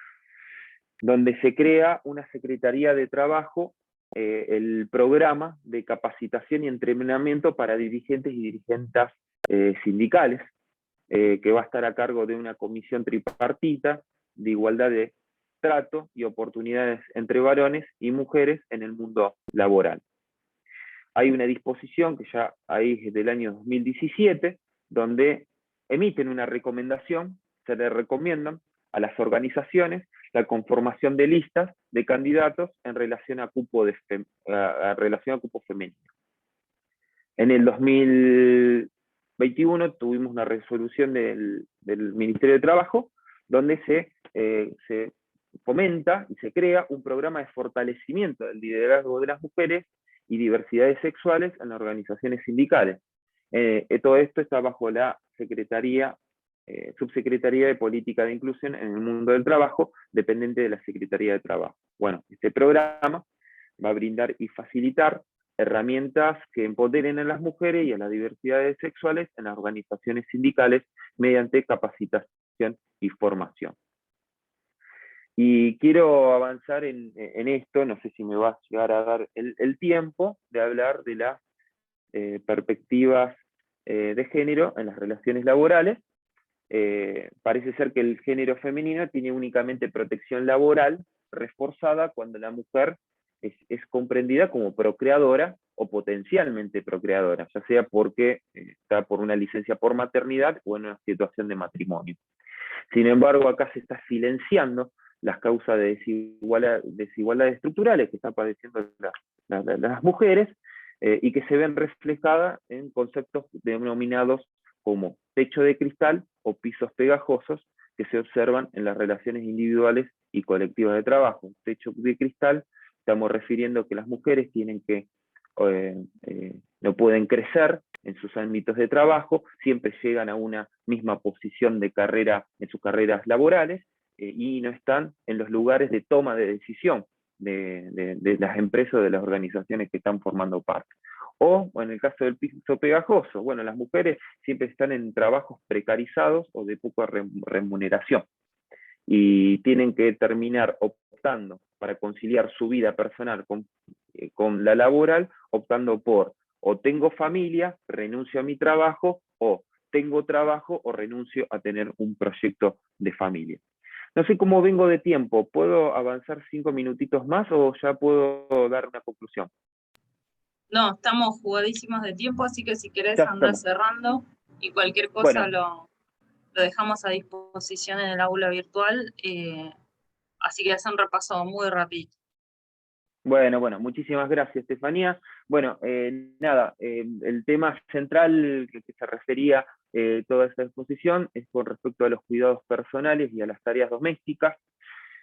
donde se crea una Secretaría de Trabajo, el programa de capacitación y entrenamiento para dirigentes y dirigentas sindicales, que va a estar a cargo de una comisión tripartita de igualdad de trato y oportunidades entre varones y mujeres en el mundo laboral. Hay una disposición que ya ahí es del año 2017, donde emiten una recomendación, se le recomiendan a las organizaciones la conformación de listas de candidatos en relación a cupo femenino. En el 2021 tuvimos una resolución del Ministerio de Trabajo, donde se fomenta y se crea un programa de fortalecimiento del liderazgo de las mujeres y diversidades sexuales en las organizaciones sindicales. Todo esto está bajo la Subsecretaría de Política de Inclusión en el Mundo del Trabajo, dependiente de la Secretaría de Trabajo. Bueno, este programa va a brindar y facilitar herramientas que empoderen a las mujeres y a las diversidades sexuales en las organizaciones sindicales mediante capacitación y formación. Y quiero avanzar en esto, no sé si me va a llegar a dar el tiempo de hablar de las perspectivas de género en las relaciones laborales. Parece ser que el género femenino tiene únicamente protección laboral reforzada cuando la mujer es comprendida como procreadora o potencialmente procreadora, ya sea porque está por una licencia por maternidad o en una situación de matrimonio. Sin embargo, acá se está silenciando las causas de desigualdades estructurales que están padeciendo las mujeres y que se ven reflejadas en conceptos denominados como techo de cristal o pisos pegajosos que se observan en las relaciones individuales y colectivas de trabajo. Techo de cristal, estamos refiriendo que las mujeres tienen que no pueden crecer en sus ámbitos de trabajo, siempre llegan a una misma posición de carrera en sus carreras laborales y no están en los lugares de toma de decisión de las empresas o de las organizaciones que están formando parte. O en el caso del piso pegajoso, bueno, las mujeres siempre están en trabajos precarizados o de poca remuneración y tienen que terminar optando para conciliar su vida personal con la laboral, optando por o tengo familia, renuncio a mi trabajo, o tengo trabajo o renuncio a tener un proyecto de familia. No sé cómo vengo de tiempo, ¿puedo avanzar 5 minutitos más o ya puedo dar una conclusión? No, estamos jugadísimos de tiempo, así que si querés Ya andar estamos. cerrando y cualquier cosa Bueno, lo dejamos a disposición en el aula virtual, así que hace un repaso muy rápido. bueno, muchísimas gracias, Estefanía. Bueno, nada, el tema central que se refería toda esta exposición es con respecto a los cuidados personales y a las tareas domésticas.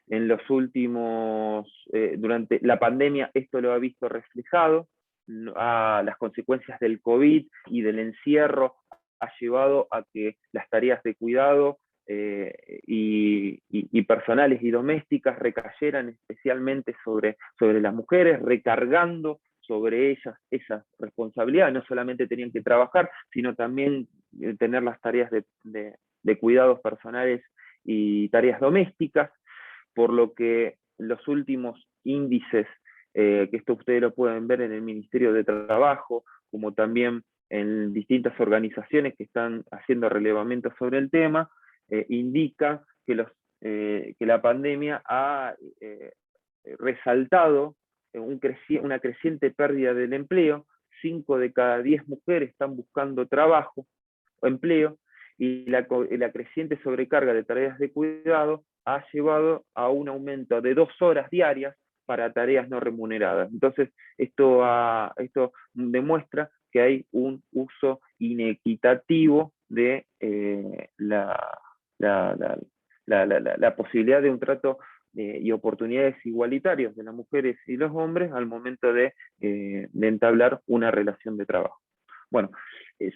En los últimos, durante la pandemia, esto lo ha visto reflejado, a las consecuencias del COVID y del encierro ha llevado a que las tareas de cuidado y personales y domésticas recayeran especialmente sobre las mujeres, recargando sobre ellas esa responsabilidad. No solamente tenían que trabajar, sino también tener las tareas de cuidados personales y tareas domésticas, por lo que los últimos índices, que esto ustedes lo pueden ver en el Ministerio de Trabajo, como también en distintas organizaciones que están haciendo relevamientos sobre el tema, indica que la pandemia ha resaltado una creciente pérdida del empleo. 5 de cada 10 mujeres están buscando trabajo o empleo, y la creciente sobrecarga de tareas de cuidado ha llevado a un aumento de 2 horas diarias para tareas no remuneradas. Entonces, esto demuestra que hay un uso inequitativo de la posibilidad de un trato y oportunidades igualitarios de las mujeres y los hombres al momento de entablar una relación de trabajo. Bueno,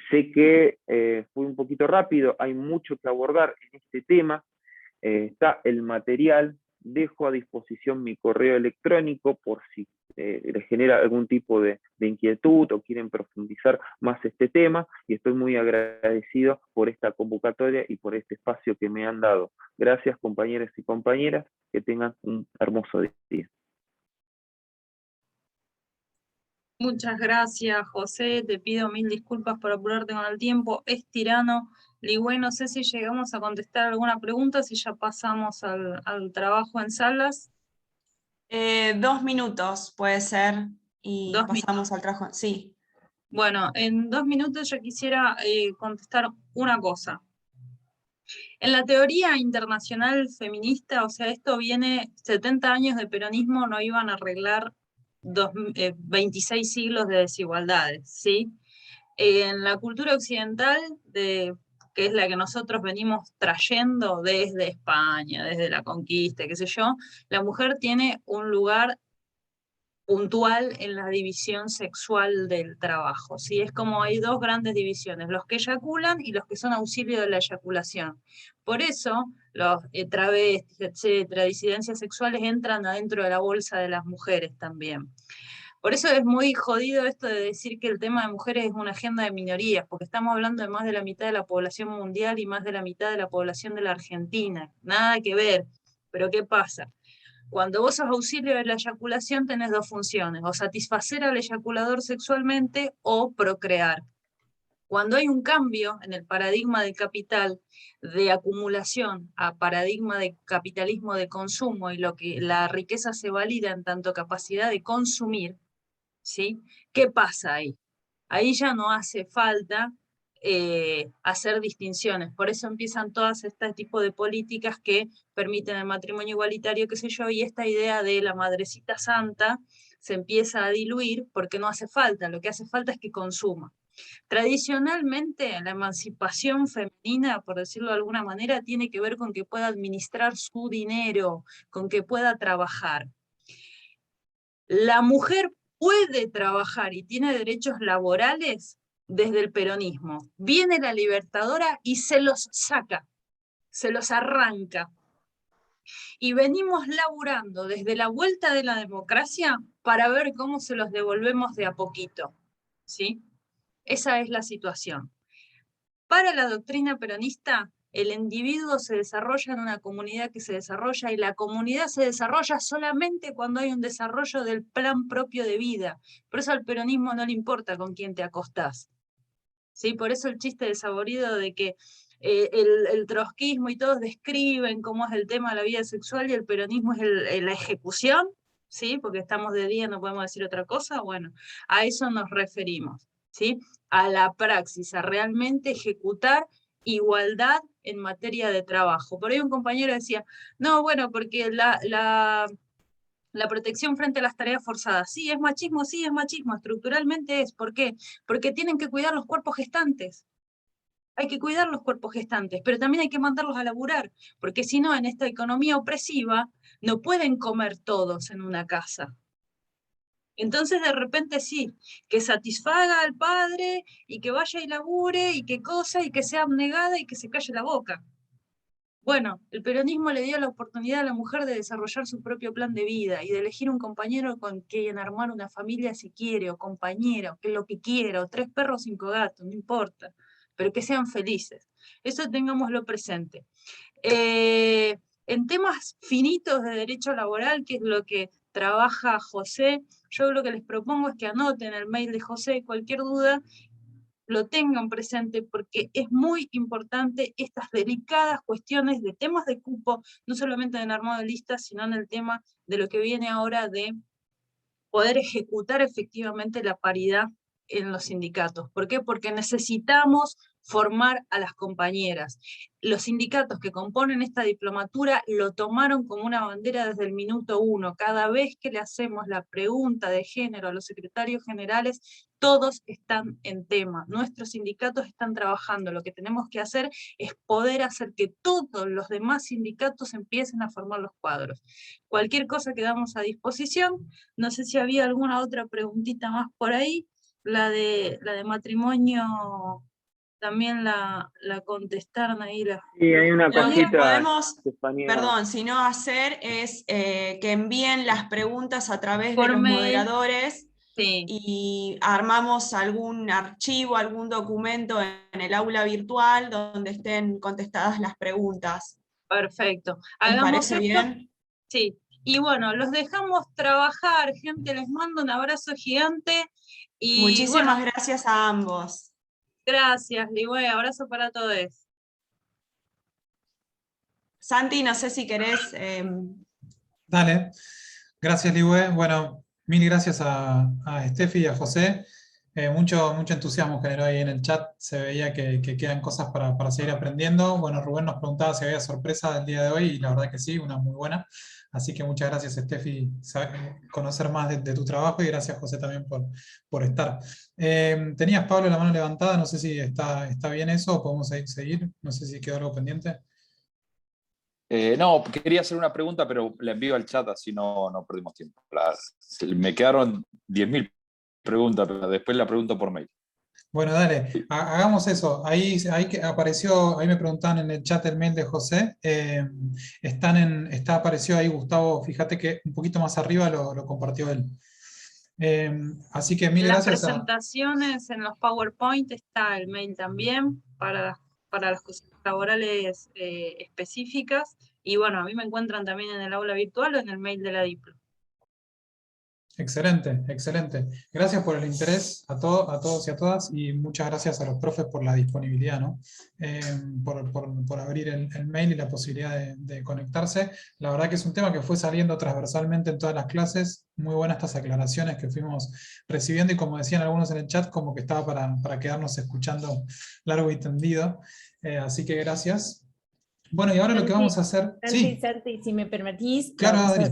sé que fui un poquito rápido, hay mucho que abordar en este tema, está el material, dejo a disposición mi correo electrónico por si les genera algún tipo de inquietud o quieren profundizar más este tema, y estoy muy agradecido por esta convocatoria y por este espacio que me han dado. Gracias, compañeros y compañeras, que tengan un hermoso día. Muchas gracias, José. Te pido mil disculpas por apurarte con el tiempo. Es tirano. Ligüey, no sé si llegamos a contestar alguna pregunta, si ya pasamos al trabajo en salas. 2 minutos puede ser y 2 minutos. pasamos al trabajo. Sí. Bueno, en 2 minutos yo quisiera contestar una cosa. En la teoría internacional feminista, o sea, esto viene, 70 años de peronismo no iban a arreglar 26 siglos de desigualdades, ¿sí? En la cultura occidental, que es la que nosotros venimos trayendo desde España, desde la conquista, qué sé yo, la mujer tiene un lugar puntual en la división sexual del trabajo, ¿sí? Es como hay 2 grandes divisiones, los que eyaculan y los que son auxilio de la eyaculación. Por eso los travestis, etcétera, disidencias sexuales entran adentro de la bolsa de las mujeres también. Por eso es muy jodido esto de decir que el tema de mujeres es una agenda de minorías, porque estamos hablando de más de la mitad de la población mundial y más de la mitad de la población de la Argentina. Nada que ver. Pero ¿qué pasa? Cuando vos sos auxilio de la eyaculación tenés 2 funciones, o satisfacer al eyaculador sexualmente o procrear. Cuando hay un cambio en el paradigma del capital de acumulación a paradigma de capitalismo de consumo y lo que la riqueza se valida en tanto capacidad de consumir, ¿sí? ¿Qué pasa ahí? Ahí ya no hace falta hacer distinciones. Por eso empiezan todas este tipo de políticas que permiten el matrimonio igualitario, qué sé yo, y esta idea de la madrecita santa se empieza a diluir porque no hace falta, lo que hace falta es que consuma. Tradicionalmente, la emancipación femenina, por decirlo de alguna manera, tiene que ver con que pueda administrar su dinero, con que pueda trabajar. La mujer puede trabajar y tiene derechos laborales desde el peronismo. Viene la libertadora y se los saca, se los arranca. Y venimos laburando desde la vuelta de la democracia para ver cómo se los devolvemos de a poquito. ¿sí? Esa es la situación. Para la doctrina peronista, el individuo se desarrolla en una comunidad que se desarrolla, y la comunidad se desarrolla solamente cuando hay un desarrollo del plan propio de vida. Por eso al peronismo no le importa con quién te acostás, ¿sí? Por eso el chiste desaborido de que el trotskismo y todos describen cómo es el tema de la vida sexual y el peronismo es la ejecución, ¿sí? Porque estamos de día, no podemos decir otra cosa. Bueno, a eso nos referimos, ¿sí? A la praxis, a realmente ejecutar igualdad en materia de trabajo. Por ahí un compañero decía, no, bueno, porque la protección frente a las tareas forzadas, sí, es machismo, estructuralmente es. ¿Por qué? Porque tienen que cuidar los cuerpos gestantes. Hay que cuidar los cuerpos gestantes, pero también hay que mandarlos a laburar, porque si no, en esta economía opresiva, no pueden comer todos en una casa. Entonces, de repente sí, que satisfaga al padre, y que vaya y labure, y que cosa, y que sea abnegada, y que se calle la boca. Bueno, el peronismo le dio la oportunidad a la mujer de desarrollar su propio plan de vida y de elegir un compañero con quien armar una familia si quiere, o compañero, que lo que quiera, o 3 perros, 5 gatos, no importa, pero que sean felices. Eso tengámoslo presente. En temas finitos de derecho laboral, que es lo que trabaja José, yo lo que les propongo es que anoten el mail de José, cualquier duda, lo tengan presente, porque es muy importante estas delicadas cuestiones de temas de cupo, no solamente en el armado de listas, sino en el tema de lo que viene ahora de poder ejecutar efectivamente la paridad en los sindicatos. ¿Por qué? Porque necesitamos formar a las compañeras. Los sindicatos que componen esta diplomatura lo tomaron como una bandera desde el minuto 1. Cada vez que le hacemos la pregunta de género a los secretarios generales, todos están en tema. Nuestros sindicatos están trabajando. Lo que tenemos que hacer es poder hacer que todos los demás sindicatos empiecen a formar los cuadros. Cualquier cosa quedamos a disposición. No sé si había alguna otra preguntita más por ahí. La de matrimonio también la contestaron ahí. Sí, hay una Lo que cosita, podemos, Estefanía. perdón, si no hacer es que envíen las preguntas a través de Por los mail. moderadores, Sí, y armamos algún archivo, algún documento en el aula virtual donde estén contestadas las preguntas. perfecto. ¿Les Hagamos parece esto. bien? Sí. Y bueno, los dejamos trabajar, gente. Les mando un abrazo gigante. Y Muchísimas bueno, gracias a ambos. gracias, Ligüe. Abrazo para todos. Santi, no sé si querés... Dale, gracias Liwe. Bueno, mil gracias a Steffi y a José. Mucho entusiasmo generó ahí en el chat, se veía que quedan cosas para seguir aprendiendo. Bueno, Rubén nos preguntaba si había sorpresa del día de hoy, y la verdad que sí, una muy buena. Así que muchas gracias Steffi, conocer más de tu trabajo, y gracias José también por estar. Tenías, Pablo, la mano levantada, no sé si está bien eso, o podemos seguir, no sé si quedó algo pendiente. No, quería hacer una pregunta, pero la envío al chat, así no perdimos tiempo. Me quedaron 10.000 preguntas, pero después la pregunto por mail. Bueno, dale, hagamos eso. Ahí apareció, ahí me preguntaban en el chat el mail de José. Apareció ahí Gustavo, fíjate que un poquito más arriba lo compartió él. Así que mil En las gracias presentaciones, en los PowerPoint está el mail también para las cosas laborales específicas. Y bueno, a mí me encuentran también en el aula virtual o en el mail de la Diplo. Excelente, excelente. Gracias por el interés a todos y a todas, y muchas gracias a los profes por la disponibilidad, ¿no? Por abrir el mail y la posibilidad de conectarse. La verdad que es un tema que fue saliendo transversalmente en todas las clases. Muy buenas estas aclaraciones que fuimos recibiendo, y como decían algunos en el chat, como que estaba para quedarnos escuchando largo y tendido. Así que gracias. Bueno, y ahora lo que vamos a hacer... Sí, Santi, si me permitís, claro, la Adri.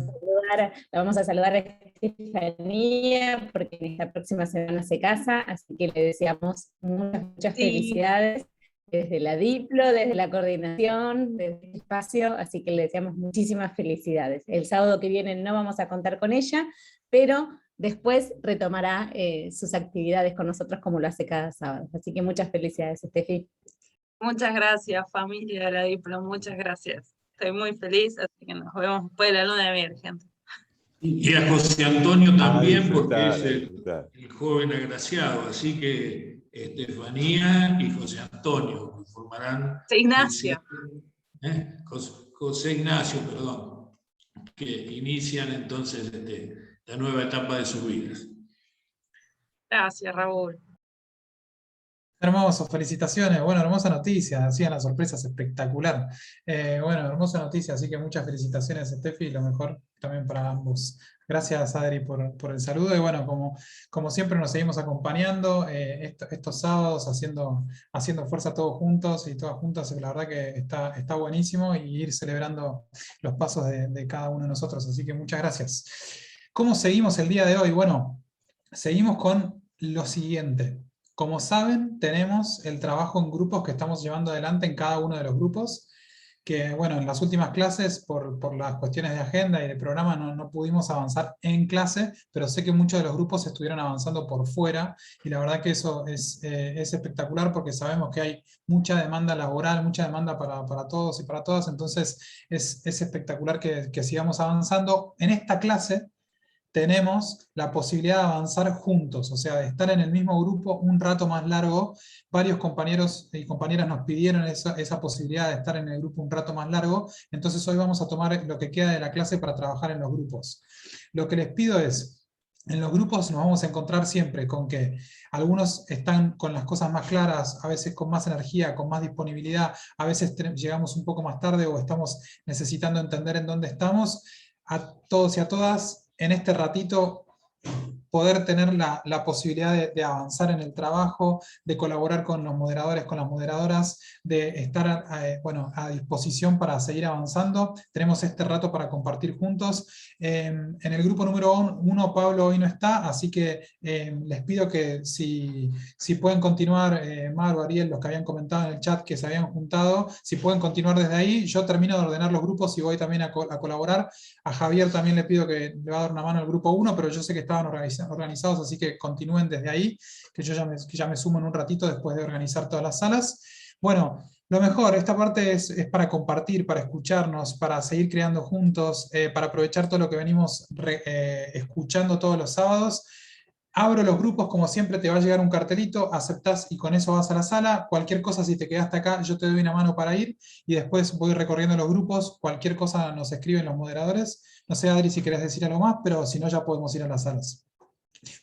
vamos a saludar a Estefanía, porque en esta próxima semana se casa, así que le deseamos muchas felicidades desde la Diplo, desde la coordinación, desde el espacio, así que le deseamos muchísimas felicidades. El sábado que viene no vamos a contar con ella, pero después retomará sus actividades con nosotros como lo hace cada sábado. Así que muchas felicidades, Estefi. Muchas gracias, familia de la Diplo, muchas gracias. Estoy muy feliz, así que nos vemos después de la luna de miel, gente. Y a José Antonio también, porque disfrutar, es a disfrutar. el joven agraciado. Así que Estefanía y José Antonio conformarán Ignacio. José Ignacio, perdón, que inician entonces la nueva etapa de sus vidas. Gracias, Raúl. Hermoso, felicitaciones. Bueno, hermosa noticia, hacían las sorpresas, espectacular. Bueno, hermosa noticia, así que muchas felicitaciones, Estefi, y lo mejor también para ambos. Gracias, Adri, por el saludo. Y bueno, como siempre nos seguimos acompañando estos sábados, haciendo fuerza todos juntos y todas juntas. La verdad que está buenísimo, y ir celebrando los pasos de cada uno de nosotros. Así que muchas gracias. ¿Cómo seguimos el día de hoy? Bueno, seguimos con lo siguiente. Como saben, tenemos el trabajo en grupos que estamos llevando adelante en cada uno de los grupos, que bueno, en las últimas clases, por las cuestiones de agenda y de programa, no pudimos avanzar en clase, pero sé que muchos de los grupos estuvieron avanzando por fuera, y la verdad que eso es espectacular, porque sabemos que hay mucha demanda laboral, mucha demanda para todos y para todas, entonces es espectacular que sigamos avanzando. En esta clase tenemos la posibilidad de avanzar juntos, o sea, de estar en el mismo grupo un rato más largo. Varios compañeros y compañeras nos pidieron esa posibilidad de estar en el grupo un rato más largo, entonces hoy vamos a tomar lo que queda de la clase para trabajar en los grupos. Lo que les pido es, en los grupos nos vamos a encontrar siempre con que algunos están con las cosas más claras, a veces con más energía, con más disponibilidad, a veces llegamos un poco más tarde o estamos necesitando entender en dónde estamos. A todos y a todas, en este ratito, poder tener la posibilidad de avanzar en el trabajo, de colaborar con los moderadores, con las moderadoras, de estar a disposición para seguir avanzando. Tenemos este rato para compartir juntos. En el grupo número 1, Pablo hoy no está, así que les pido que si pueden continuar, Maru, Ariel, los que habían comentado en el chat que se habían juntado, si pueden continuar desde ahí. Yo termino de ordenar los grupos y voy también a colaborar. A Javier también le pido que le va a dar una mano al grupo 1, pero yo sé que estaban organizados, así que continúen desde ahí, que yo ya me sumo en un ratito después de organizar todas las salas. Bueno, lo mejor, esta parte es para compartir, para escucharnos, para seguir creando juntos, para aprovechar todo lo que venimos escuchando todos los sábados. Abro los grupos, como siempre te va a llegar un cartelito, aceptás y con eso vas a la sala. Cualquier cosa, si te quedaste acá, yo te doy una mano para ir, y después voy recorriendo los grupos. Cualquier cosa nos escriben los moderadores. No sé, Adri, si querés decir algo más, pero si no, ya podemos ir a las salas.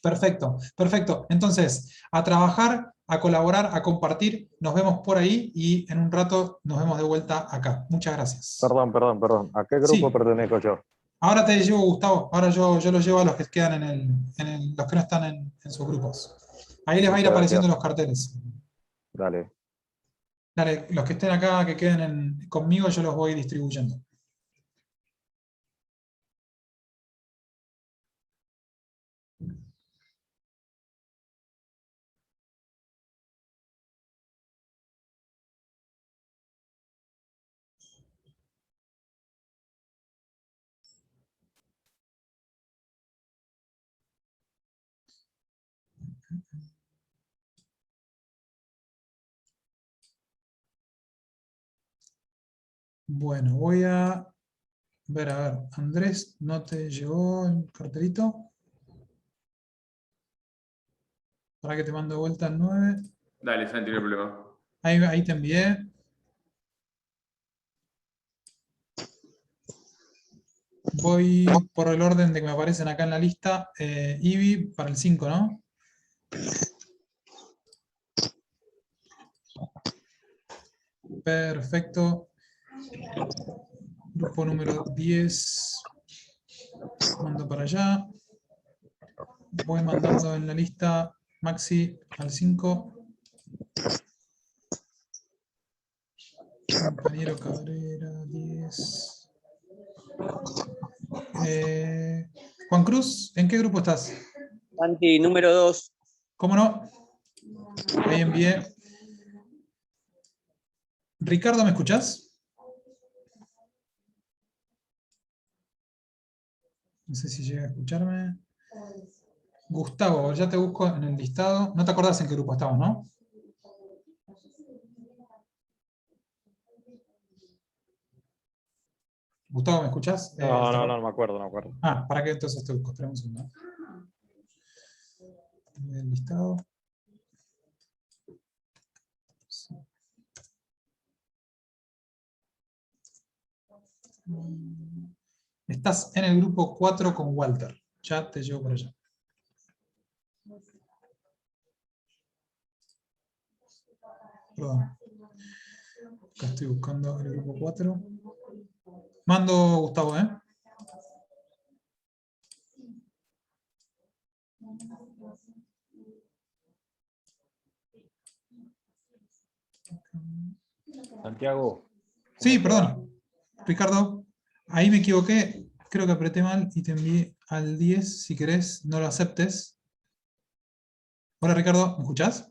Perfecto, perfecto. Entonces, a trabajar, a colaborar, a compartir. Nos vemos por ahí y en un rato nos vemos de vuelta acá. Muchas gracias. Perdón. ¿A qué grupo pertenezco yo? Ahora te llevo, Gustavo. Ahora yo los llevo a los que quedan los que no están en sus grupos. Ahí les va a ir apareciendo los carteles. Dale. Dale, los que estén acá, que queden conmigo, yo los voy distribuyendo. Bueno, voy a ver, Andrés, ¿no te llegó el cartelito? Para que te mando de vuelta al 9. Dale, Santi, no hay problema. Ahí te envié. Voy por el orden de que me aparecen acá en la lista. Ivi para el 5, ¿no? Perfecto. Grupo número 10. Mando para allá. Voy mandando en la lista Maxi al 5. Compañero Cabrera, 10. Juan Cruz, ¿en qué grupo estás? Santi, número 2. ¿Cómo no? Ahí envié. Ricardo, ¿me escuchás? No sé si llega a escucharme. Gustavo, ya te busco en el listado. No te acordás en qué grupo estabas, ¿no? Gustavo, ¿me escuchás? No me acuerdo, no me acuerdo. Ah, ¿para qué entonces te busco? Esperemos un segundo. El listado. Sí. Estás en el grupo 4 con Walter. Ya te llevo por allá. Perdón. Acá estoy buscando el grupo 4. Mando, Gustavo, ¿eh? Santiago. Sí, perdón. Ricardo, ahí me equivoqué. Creo que apreté mal y te envié al 10. Si querés, no lo aceptes. Hola, Ricardo, ¿me escuchás?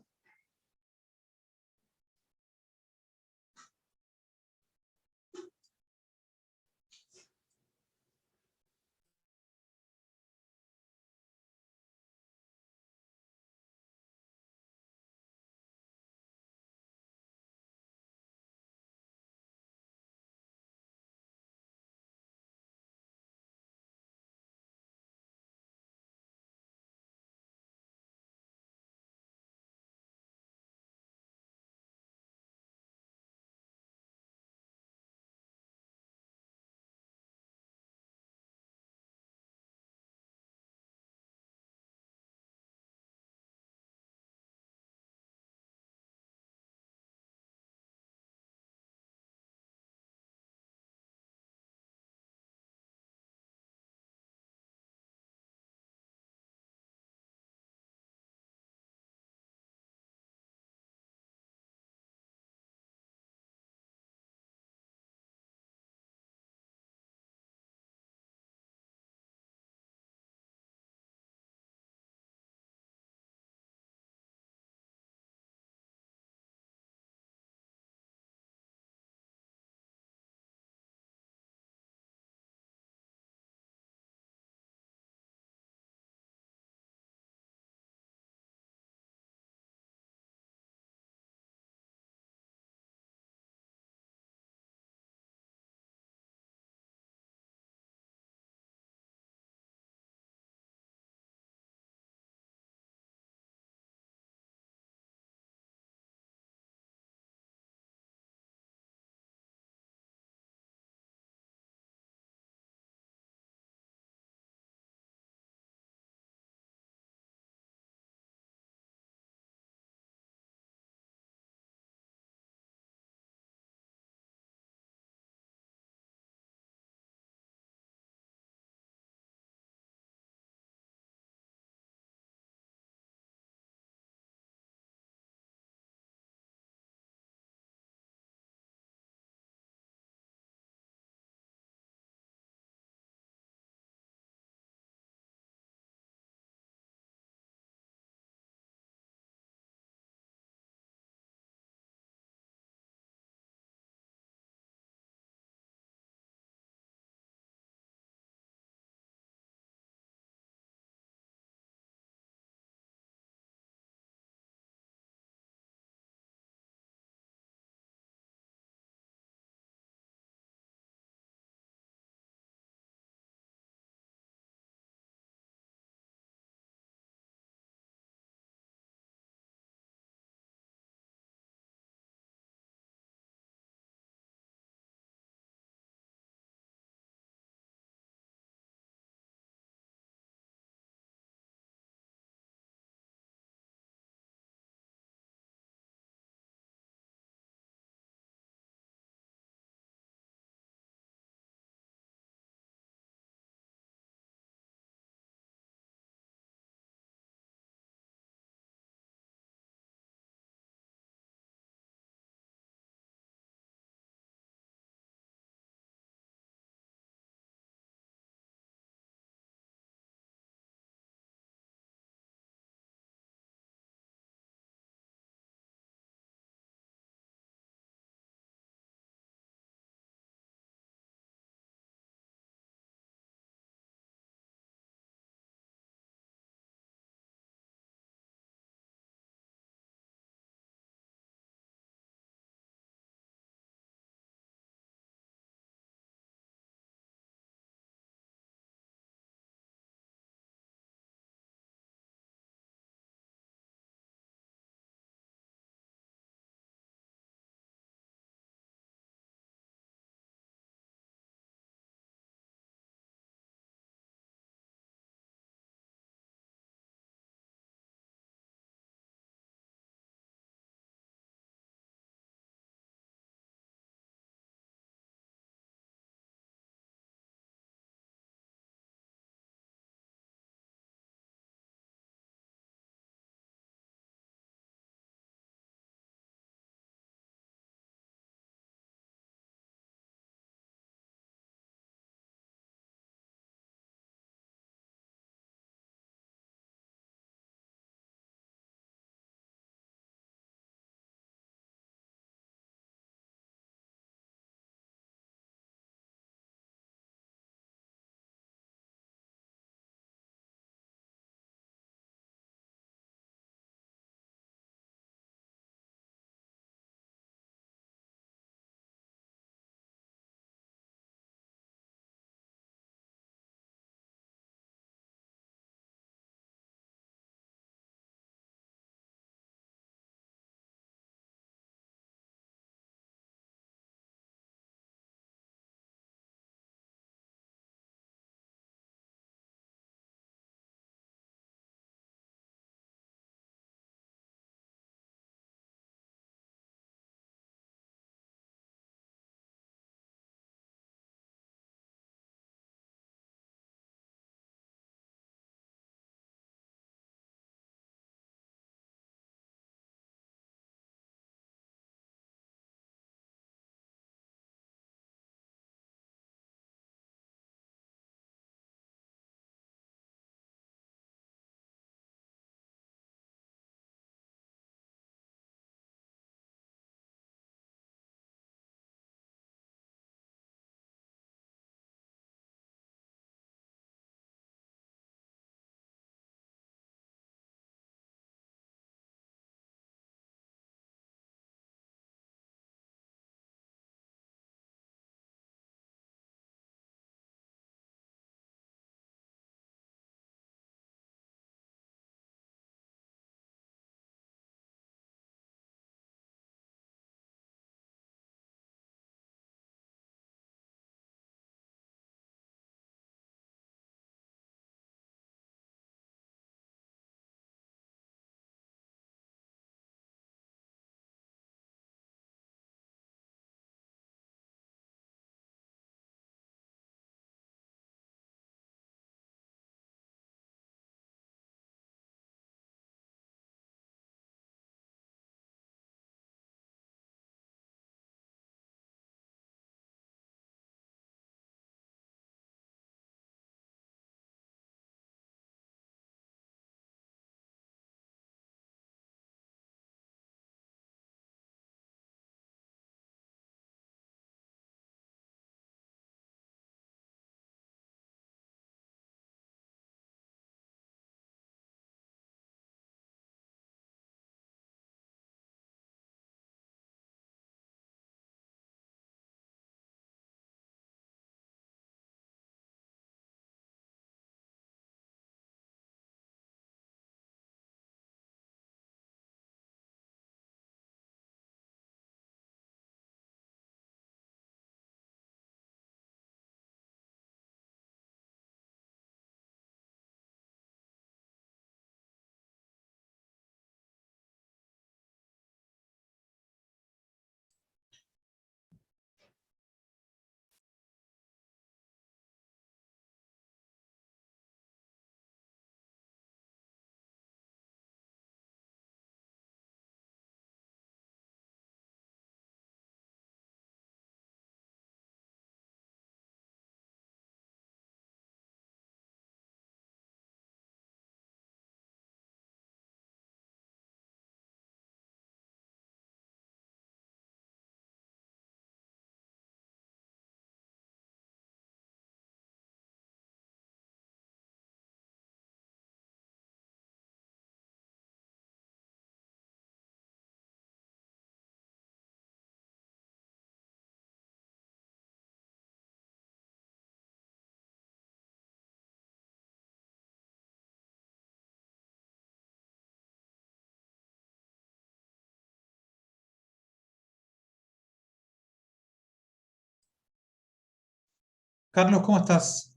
Carlos, ¿cómo estás?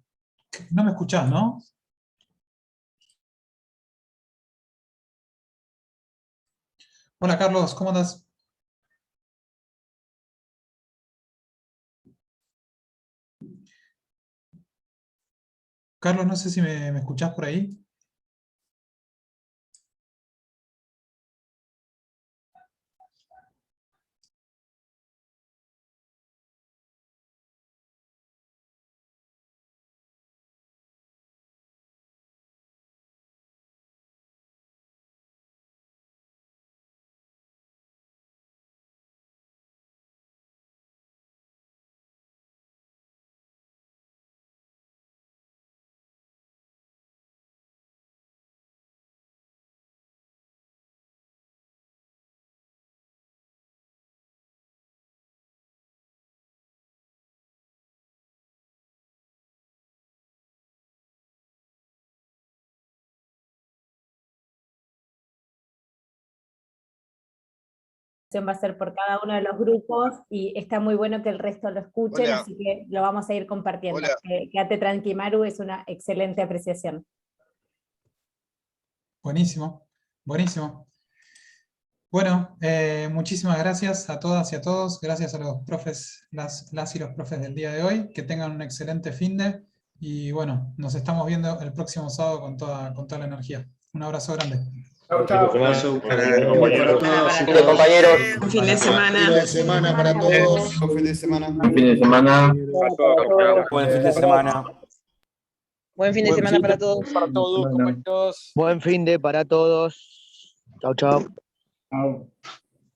No me escuchás, ¿no? Hola, Carlos, ¿cómo andas? Carlos, no sé si me escuchás por ahí. Va a ser por cada uno de los grupos y está muy bueno que el resto lo escuchen, Hola. así que lo vamos a ir compartiendo. Hola. Quédate tranqui, Maru, es una excelente apreciación. Buenísimo, buenísimo. Bueno, muchísimas gracias a todas y a todos. Gracias a los profes, las y los profes del día de hoy. Que tengan un excelente finde. Y bueno, nos estamos viendo el próximo sábado con toda la energía. Un abrazo grande. Chau, chau. Un fin de semana. Fin de semana para todos. Buen fin de semana. Buen fin de semana. Buen fin de semana. Buen fin de semana para todos. Para todos, compañeros. Buen fin de para todos. Chau, chau. Chau.